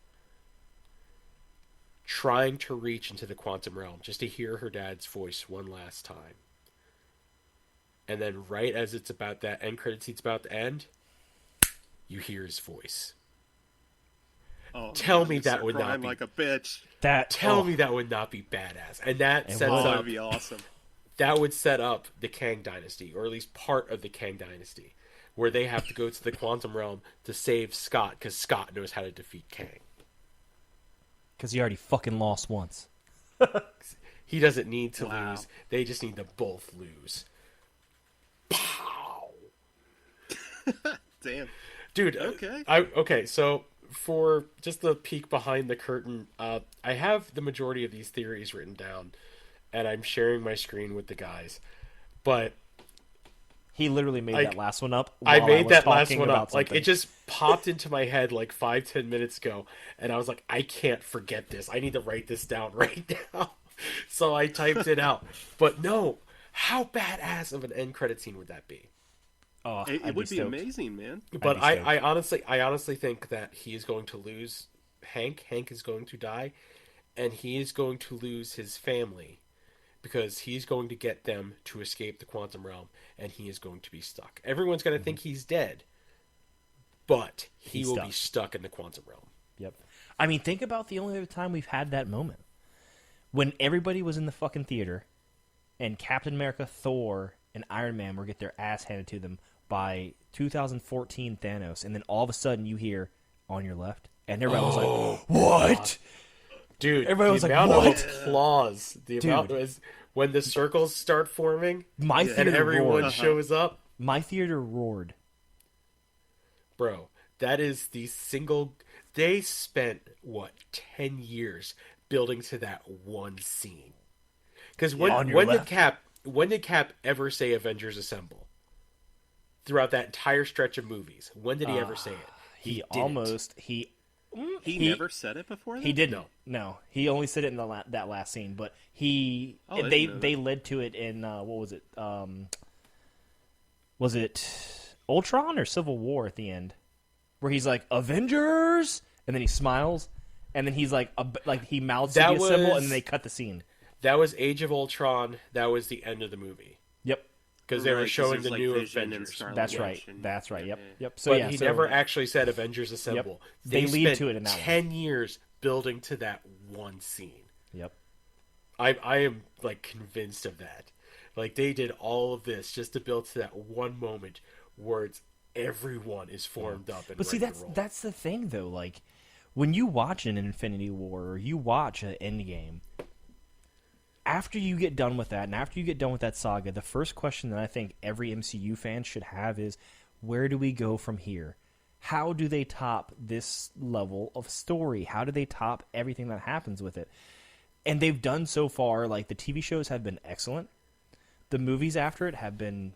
[SPEAKER 1] trying to reach into the quantum realm just to hear her dad's voice one last time. And then right as it's about that end credit scene's about to end, you hear his voice.
[SPEAKER 3] Oh,
[SPEAKER 1] Tell me that would not
[SPEAKER 3] crying
[SPEAKER 1] be
[SPEAKER 3] like a bitch.
[SPEAKER 1] Tell me that would not be badass. And that sets
[SPEAKER 3] Oh,
[SPEAKER 1] up
[SPEAKER 3] that'd be awesome.
[SPEAKER 1] that would set up the Kang Dynasty, or at least part of the Kang Dynasty, where they have to go to the quantum realm to save Scott, because Scott knows how to defeat Kang.
[SPEAKER 2] Because he already fucking lost once.
[SPEAKER 1] He doesn't need to
[SPEAKER 3] Wow.
[SPEAKER 1] lose. They just need to both lose. Pow!
[SPEAKER 3] Damn.
[SPEAKER 1] Dude,
[SPEAKER 3] Okay.
[SPEAKER 1] So for just the peek behind the curtain, I have the majority of these theories written down, and I'm sharing my screen with the guys. But
[SPEAKER 2] He literally made that last one up.
[SPEAKER 1] I
[SPEAKER 2] while
[SPEAKER 1] made
[SPEAKER 2] was
[SPEAKER 1] that last
[SPEAKER 2] talking
[SPEAKER 1] one
[SPEAKER 2] about
[SPEAKER 1] up. Like,
[SPEAKER 2] something.
[SPEAKER 1] it just popped into my head like 5-10 minutes ago, and I was like, I can't forget this. I need to write this down right now. So I typed it out. But no, how badass of an end credit scene would that be?
[SPEAKER 2] Oh,
[SPEAKER 3] It would be amazing, man.
[SPEAKER 1] But
[SPEAKER 2] be
[SPEAKER 1] I honestly think that he is going to lose Hank. Hank is going to die, and he is going to lose his family because he's going to get them to escape the quantum realm, and he is going to be stuck. Everyone's going to think he's dead, but he will be stuck in the quantum realm.
[SPEAKER 2] Yep. I mean, think about the only other time we've had that moment. When everybody was in the fucking theater, and Captain America, Thor, and Iron Man were get their ass handed to them by 2014 Thanos, and then all of a sudden you hear on your left, and everybody was like, "What?"
[SPEAKER 1] Dude,
[SPEAKER 2] Everybody was
[SPEAKER 1] the
[SPEAKER 2] like,
[SPEAKER 1] amount
[SPEAKER 2] "What?"
[SPEAKER 1] of applause, the amount is when the circles start forming
[SPEAKER 2] My theater
[SPEAKER 1] and everyone
[SPEAKER 2] roared.
[SPEAKER 1] shows up.
[SPEAKER 2] My theater roared.
[SPEAKER 1] Bro, that is the single. They spent 10 years building to that one scene. Because when did Cap ever say Avengers Assemble? Throughout that entire stretch of movies, when did he ever say it?
[SPEAKER 2] He
[SPEAKER 3] never said it before.
[SPEAKER 2] He didn't. No, he only said it in that last scene. But they led to it in what was it? Was it Ultron or Civil War at the end, where he's like Avengers, and then he smiles, and then he's like he mouths to be a symbol, and then they cut the scene.
[SPEAKER 1] That was Age of Ultron. That was the end of the movie.
[SPEAKER 2] Yep.
[SPEAKER 1] Because they were showing the new Avengers.
[SPEAKER 2] That's right. That's right. Yep. So
[SPEAKER 1] but he never actually said Avengers Assemble.
[SPEAKER 2] Yep. They lead to it in that
[SPEAKER 1] 10 years building to that one scene.
[SPEAKER 2] Yep.
[SPEAKER 1] I am like convinced of that. Like they did all of this just to build to that one moment where everyone is formed up and
[SPEAKER 2] But see,
[SPEAKER 1] ready to roll.
[SPEAKER 2] that's the thing though. Like when you watch an Infinity War or you watch an Endgame, after you get done with that, and after you get done with that saga, the first question that I think every MCU fan should have is, where do we go from here? How do they top this level of story? How do they top everything that happens with it? And they've done so far. Like, the TV shows have been excellent. The movies after it have been,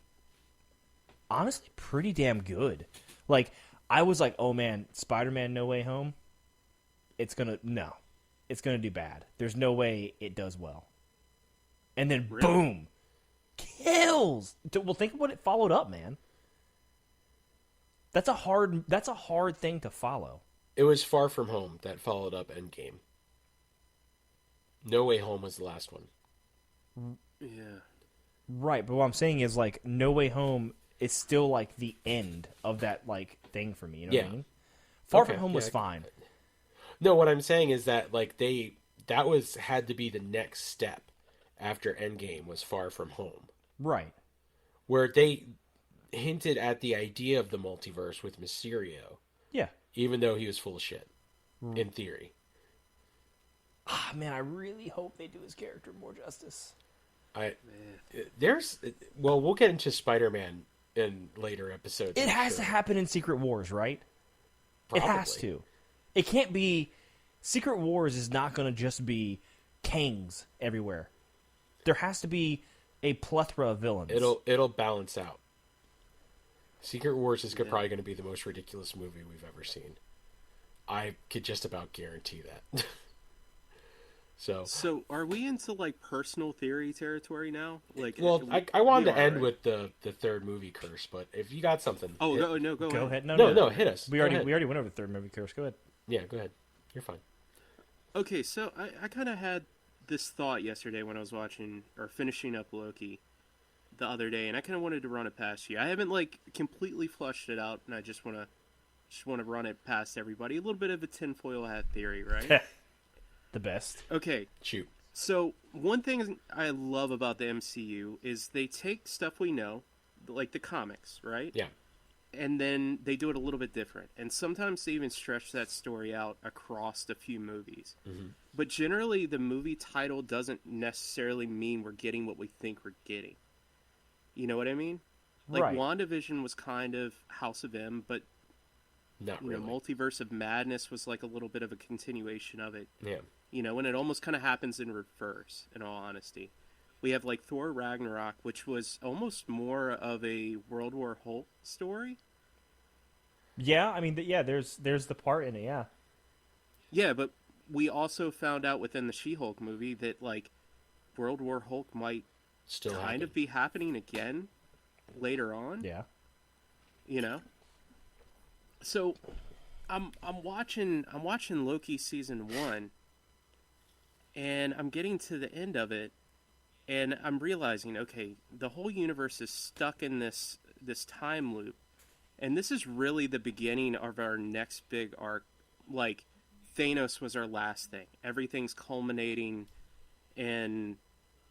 [SPEAKER 2] honestly, pretty damn good. Like, I was like, oh man, Spider-Man No Way Home, it's going to do bad. There's no way it does well. And then,
[SPEAKER 3] really?
[SPEAKER 2] Boom! Kills! Well, think of what it followed up, man. That's a hard thing to follow.
[SPEAKER 1] It was Far From Home that followed up Endgame. No Way Home was the last one.
[SPEAKER 3] Yeah.
[SPEAKER 2] Right, but what I'm saying is, like, No Way Home is still, like, the end of that, like, thing for me. You know what I mean? Far From Home was fine.
[SPEAKER 1] No, what I'm saying is that, like, had to be the next step after Endgame was Far From Home.
[SPEAKER 2] Right.
[SPEAKER 1] Where they hinted at the idea of the multiverse with Mysterio.
[SPEAKER 2] Yeah.
[SPEAKER 1] Even though he was full of shit. In theory.
[SPEAKER 2] Ah, man, I really hope they do his character more justice.
[SPEAKER 1] We'll get into Spider-Man in later episodes.
[SPEAKER 2] It has to happen in Secret Wars, right?
[SPEAKER 1] Probably.
[SPEAKER 2] It has to. It can't be... Secret Wars is not going to just be Kangs everywhere. There has to be a plethora of villains.
[SPEAKER 1] It'll balance out. Secret Wars is probably going to be the most ridiculous movie we've ever seen. I could just about guarantee that.
[SPEAKER 3] So are we into, like, personal theory territory now? Like,
[SPEAKER 1] well, I wanted to end with the third movie curse, but if you got something,
[SPEAKER 3] go ahead.
[SPEAKER 1] No, hit us.
[SPEAKER 2] We already went over the third movie curse. Go ahead.
[SPEAKER 1] Yeah, go ahead. You're fine.
[SPEAKER 3] Okay, so I kind of had this thought yesterday when I was watching or finishing up Loki the other day, and I kind of wanted to run it past you. I haven't, like, completely flushed it out, and I just want to run it past everybody. A little bit of a tinfoil hat theory, right?
[SPEAKER 2] The best.
[SPEAKER 3] Okay.
[SPEAKER 1] Shoot.
[SPEAKER 3] So one thing I love about the MCU is they take stuff we know, like the comics, right?
[SPEAKER 1] Yeah.
[SPEAKER 3] And then they do it a little bit different. And sometimes they even stretch that story out across a few movies. Mm-hmm. But generally, the movie title doesn't necessarily mean we're getting what we think we're getting. You know what I mean? Like,
[SPEAKER 2] right.
[SPEAKER 3] WandaVision was kind of House of M, but
[SPEAKER 1] not really.
[SPEAKER 3] Multiverse of Madness was like a little bit of a continuation of it.
[SPEAKER 1] Yeah.
[SPEAKER 3] You know, and it almost kind of happens in reverse, in all honesty. We have, like, Thor Ragnarok, which was almost more of a World War Hulk story.
[SPEAKER 2] Yeah, I mean, there's the part in it, yeah.
[SPEAKER 3] Yeah, but we also found out within the She-Hulk movie that, like, World War Hulk might
[SPEAKER 1] still
[SPEAKER 3] kind of be happening again later on.
[SPEAKER 2] Yeah.
[SPEAKER 3] You know? So, I'm watching Loki season 1, and I'm getting to the end of it, and I'm realizing, okay, the whole universe is stuck in this time loop, and this is really the beginning of our next big arc. Like, Thanos was our last thing. Everything's culminating in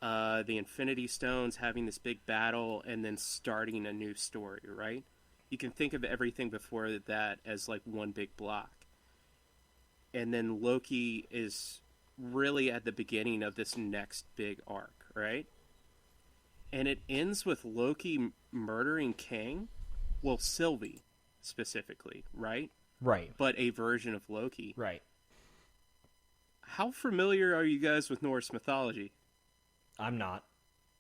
[SPEAKER 3] the Infinity Stones having this big battle and then starting a new story, right? You can think of everything before that as, like, one big block. And then Loki is really at the beginning of this next big arc, right? And it ends with Loki murdering Kang. Well, Sylvie, specifically, right?
[SPEAKER 2] Right.
[SPEAKER 3] But a version of Loki.
[SPEAKER 2] Right.
[SPEAKER 3] How familiar are you guys with Norse mythology?
[SPEAKER 2] I'm not,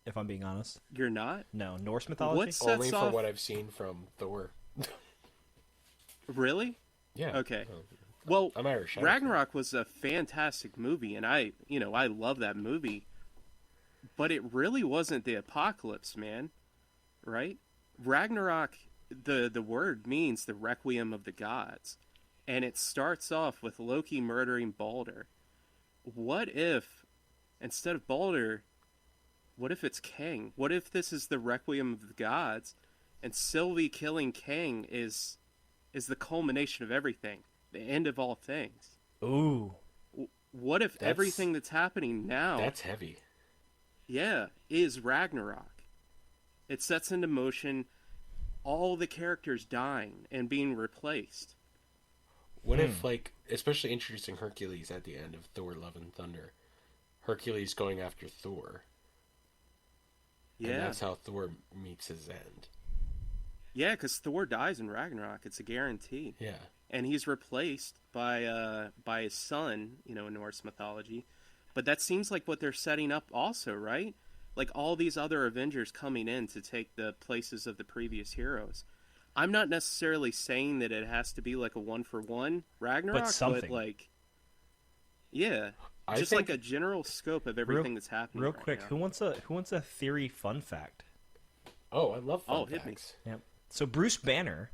[SPEAKER 2] if I'm being honest.
[SPEAKER 3] You're not?
[SPEAKER 2] No, Norse mythology?
[SPEAKER 3] What sets
[SPEAKER 1] Only
[SPEAKER 3] off...
[SPEAKER 1] for what I've seen from Thor.
[SPEAKER 3] Really?
[SPEAKER 1] Yeah.
[SPEAKER 3] Okay. Well,
[SPEAKER 1] I'm Irish.
[SPEAKER 3] Ragnarok was a fantastic movie, and I love that movie. But it really wasn't the apocalypse, man. Right? Ragnarok, the word means the requiem of the gods. And it starts off with Loki murdering Balder. What if, instead of Balder, what if it's Kang? What if this is the requiem of the gods, and Sylvie killing Kang is the culmination of everything, the end of all things?
[SPEAKER 2] Ooh.
[SPEAKER 3] What if everything that's happening now...
[SPEAKER 1] That's heavy.
[SPEAKER 3] Yeah, is Ragnarok. It sets into motion all the characters dying and being replaced.
[SPEAKER 1] What if, like, especially introducing Hercules at the end of Thor: Love and Thunder, Hercules going after Thor.
[SPEAKER 3] Yeah.
[SPEAKER 1] And that's how Thor meets his end.
[SPEAKER 3] Yeah, because Thor dies in Ragnarok. It's a guarantee.
[SPEAKER 1] Yeah.
[SPEAKER 3] And he's replaced by his son, in Norse mythology. But that seems like what they're setting up also, right? Like all these other Avengers coming in to take the places of the previous heroes. I'm not necessarily saying that it has to be like a 1-for-1 Ragnarok, but like, yeah, just like a general scope of everything that's happening.
[SPEAKER 2] Real quick,
[SPEAKER 3] now.
[SPEAKER 2] who wants a theory fun fact?
[SPEAKER 1] Oh, I love fun
[SPEAKER 3] hit me.
[SPEAKER 1] facts.
[SPEAKER 2] Yep. So Bruce Banner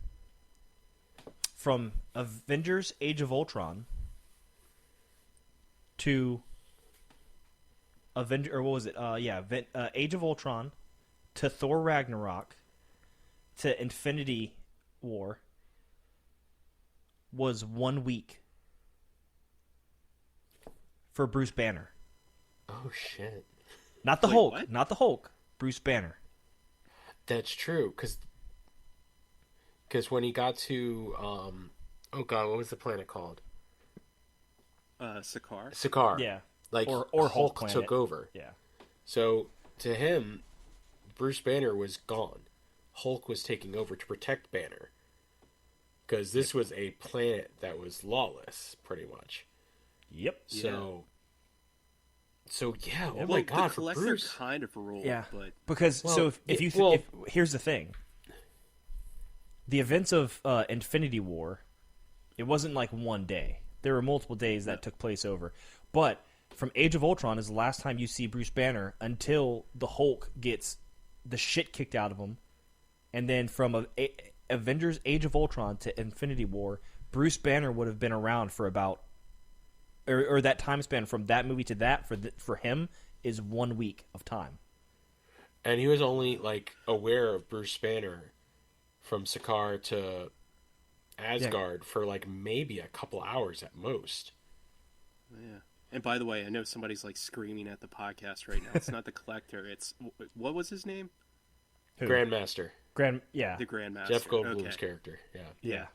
[SPEAKER 2] from Avengers: Age of Ultron to Age of Ultron to Thor Ragnarok to Infinity War was 1 week for Bruce Banner.
[SPEAKER 1] Oh shit!
[SPEAKER 2] Not the Hulk. What? Not the Hulk. Bruce Banner.
[SPEAKER 1] That's true, because when he got to oh god, what was the planet called?
[SPEAKER 3] Sakaar.
[SPEAKER 1] Sakaar.
[SPEAKER 2] Yeah.
[SPEAKER 1] Like
[SPEAKER 2] or
[SPEAKER 1] Hulk
[SPEAKER 2] planet.
[SPEAKER 1] took over.
[SPEAKER 2] Yeah.
[SPEAKER 1] So to him, Bruce Banner was gone. Hulk was taking over to protect Banner. Because this was a planet that was lawless, pretty much.
[SPEAKER 2] Yep.
[SPEAKER 1] So yeah, oh
[SPEAKER 3] well,
[SPEAKER 1] my god,
[SPEAKER 3] the
[SPEAKER 1] for
[SPEAKER 3] Collector
[SPEAKER 1] Bruce.
[SPEAKER 3] kind of ruled,
[SPEAKER 2] Yeah,
[SPEAKER 3] but
[SPEAKER 2] because here's the thing: the events of Infinity War, it wasn't like one day. There were multiple days that took place over. But from Age of Ultron is the last time you see Bruce Banner until the Hulk gets the shit kicked out of him, and then from Avengers: Age of Ultron to Infinity War, Bruce Banner would have been around for about. Or that time span from that movie to that for him is 1 week of time,
[SPEAKER 1] and he was only like aware of Bruce Banner from Sakaar to Asgard for like maybe a couple hours at most.
[SPEAKER 3] Yeah. And by the way, I know somebody's like screaming at the podcast right now. It's not the Collector. It's what was his name?
[SPEAKER 1] Who? Grandmaster.
[SPEAKER 2] The
[SPEAKER 3] Grandmaster.
[SPEAKER 1] Jeff Goldblum's character.
[SPEAKER 2] Yeah.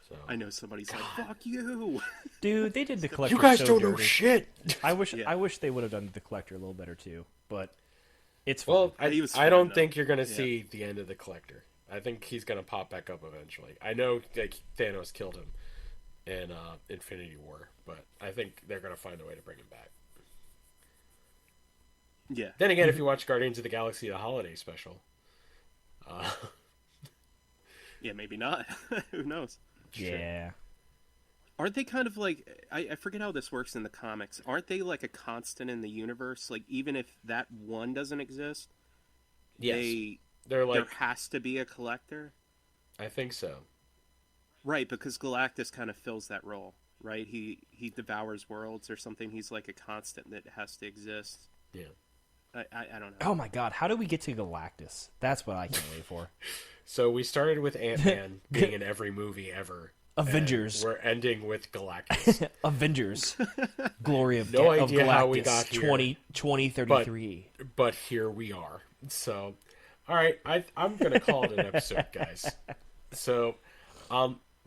[SPEAKER 1] So.
[SPEAKER 3] I know somebody's like, "Fuck you,
[SPEAKER 2] dude." They did the Collector.
[SPEAKER 1] You guys
[SPEAKER 2] so
[SPEAKER 1] don't
[SPEAKER 2] dirty.
[SPEAKER 1] know shit.
[SPEAKER 2] I wish they would have done the Collector a little better too, but it's fine.
[SPEAKER 1] Well, I don't
[SPEAKER 3] though.
[SPEAKER 1] think you're gonna see the end of the Collector. I think he's gonna pop back up eventually. I know like Thanos killed him in Infinity War, but I think they're gonna find a way to bring him back.
[SPEAKER 3] Yeah.
[SPEAKER 1] Then again, if you watch Guardians of the Galaxy, the holiday special,
[SPEAKER 3] yeah, maybe not. Who knows?
[SPEAKER 2] Yeah.
[SPEAKER 3] Aren't they kind of like I forget how this works in the comics? Aren't they like a constant in the universe? Like even if that one doesn't exist,
[SPEAKER 1] yes, they're like
[SPEAKER 3] there has to be a Collector.
[SPEAKER 1] I think so.
[SPEAKER 3] Right, because Galactus kind of fills that role, right? He devours worlds or something. He's like a constant that has to exist.
[SPEAKER 1] Yeah.
[SPEAKER 3] I don't know.
[SPEAKER 2] Oh my god, how do we get to Galactus? That's what I can't wait for.
[SPEAKER 1] So we started with Ant-Man being in every movie ever.
[SPEAKER 2] Avengers.
[SPEAKER 1] We're ending with Galactus.
[SPEAKER 2] Avengers. Glory of
[SPEAKER 1] No
[SPEAKER 2] of
[SPEAKER 1] idea
[SPEAKER 2] Galactus
[SPEAKER 1] how we got here.
[SPEAKER 2] 2033.
[SPEAKER 1] But here we are. So, all right, I'm going to call it an episode, guys. So,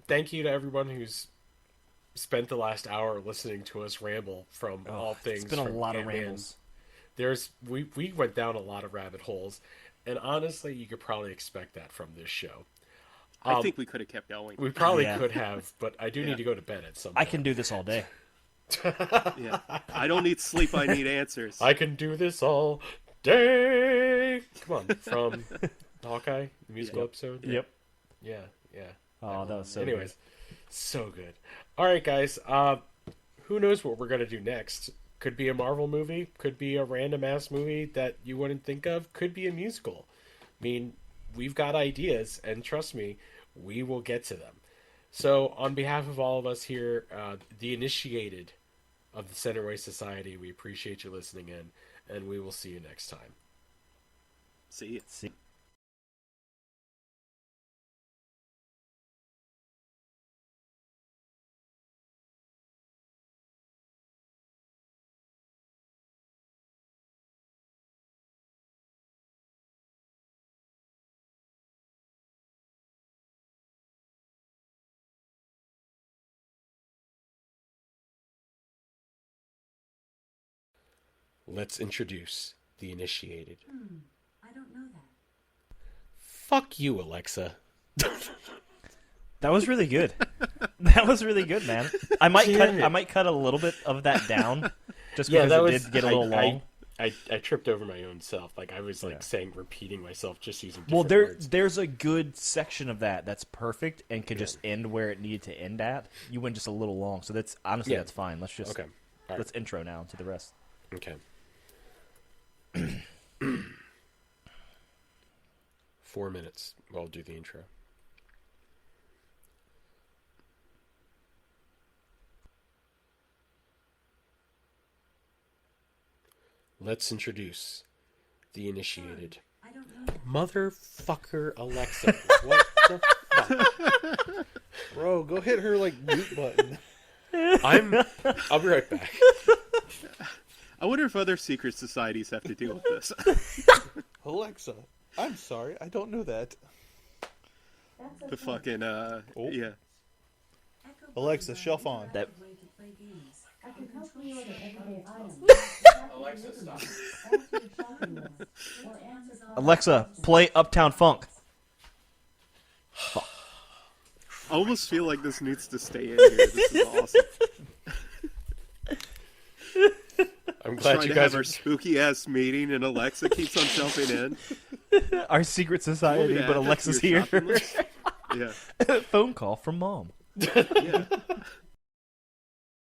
[SPEAKER 1] thank you to everyone who's spent the last hour listening to us ramble from all things.
[SPEAKER 2] It's been a lot
[SPEAKER 1] Ant-Man.
[SPEAKER 2] of rambles.
[SPEAKER 1] We went down a lot of rabbit holes, and honestly, you could probably expect that from this show.
[SPEAKER 3] I think we could have kept going.
[SPEAKER 1] We probably could have, but I do need to go to bed at some point.
[SPEAKER 2] I can do this all day.
[SPEAKER 3] Yeah, I don't need sleep. I need answers.
[SPEAKER 1] I can do this all day. Come on, from Hawkeye, the musical episode.
[SPEAKER 2] Yep.
[SPEAKER 1] Yeah.
[SPEAKER 2] Oh, that was so
[SPEAKER 1] Anyways,
[SPEAKER 2] good.
[SPEAKER 1] so good. All right, guys. Who knows what we're gonna do next? Could be a Marvel movie. Could be a random ass movie that you wouldn't think of. Could be a musical. I mean, we've got ideas, and trust me, we will get to them. So, on behalf of all of us here, the initiated of the Centery Society, we appreciate you listening in, and we will see you next time.
[SPEAKER 3] See you.
[SPEAKER 1] Let's introduce the initiated.
[SPEAKER 5] I don't know that.
[SPEAKER 1] Fuck you, Alexa.
[SPEAKER 2] That was really good. That was really good, man. I might cut a little bit of that down, just because it did get a little long.
[SPEAKER 1] I tripped over my own self. Like I was repeating myself, just using.
[SPEAKER 2] Well,
[SPEAKER 1] words.
[SPEAKER 2] there's a good section of that's perfect and could just end where it needed to end at. You went just a little long, so that's honestly that's fine. Let's just let's intro now to the rest.
[SPEAKER 1] Okay. 4 minutes. I'll do the intro. Let's introduce the initiated.
[SPEAKER 5] I don't know that.
[SPEAKER 1] Motherfucker Alexa. What the fuck?
[SPEAKER 4] Bro, go hit her mute button.
[SPEAKER 1] I'll be right back.
[SPEAKER 3] I wonder if other secret societies have to deal with this.
[SPEAKER 4] Alexa, I'm sorry, I don't know that.
[SPEAKER 3] The fucking yeah.
[SPEAKER 4] Alexa, shelf on.
[SPEAKER 2] That
[SPEAKER 5] I can help you order everyday items.
[SPEAKER 1] Alexa, stop.
[SPEAKER 2] Alexa, play Uptown Funk.
[SPEAKER 3] I almost feel like this needs to stay in here. This is awesome.
[SPEAKER 1] I'm glad
[SPEAKER 3] Trying
[SPEAKER 1] you
[SPEAKER 3] to have
[SPEAKER 1] guys
[SPEAKER 3] our
[SPEAKER 1] are.
[SPEAKER 3] spooky ass meeting, and Alexa keeps on jumping in.
[SPEAKER 2] Our secret society,
[SPEAKER 3] Yeah,
[SPEAKER 2] but
[SPEAKER 3] that's
[SPEAKER 2] Alexa's
[SPEAKER 3] your
[SPEAKER 2] here.
[SPEAKER 3] shopping list. Yeah.
[SPEAKER 2] Phone call from mom.
[SPEAKER 3] Yeah.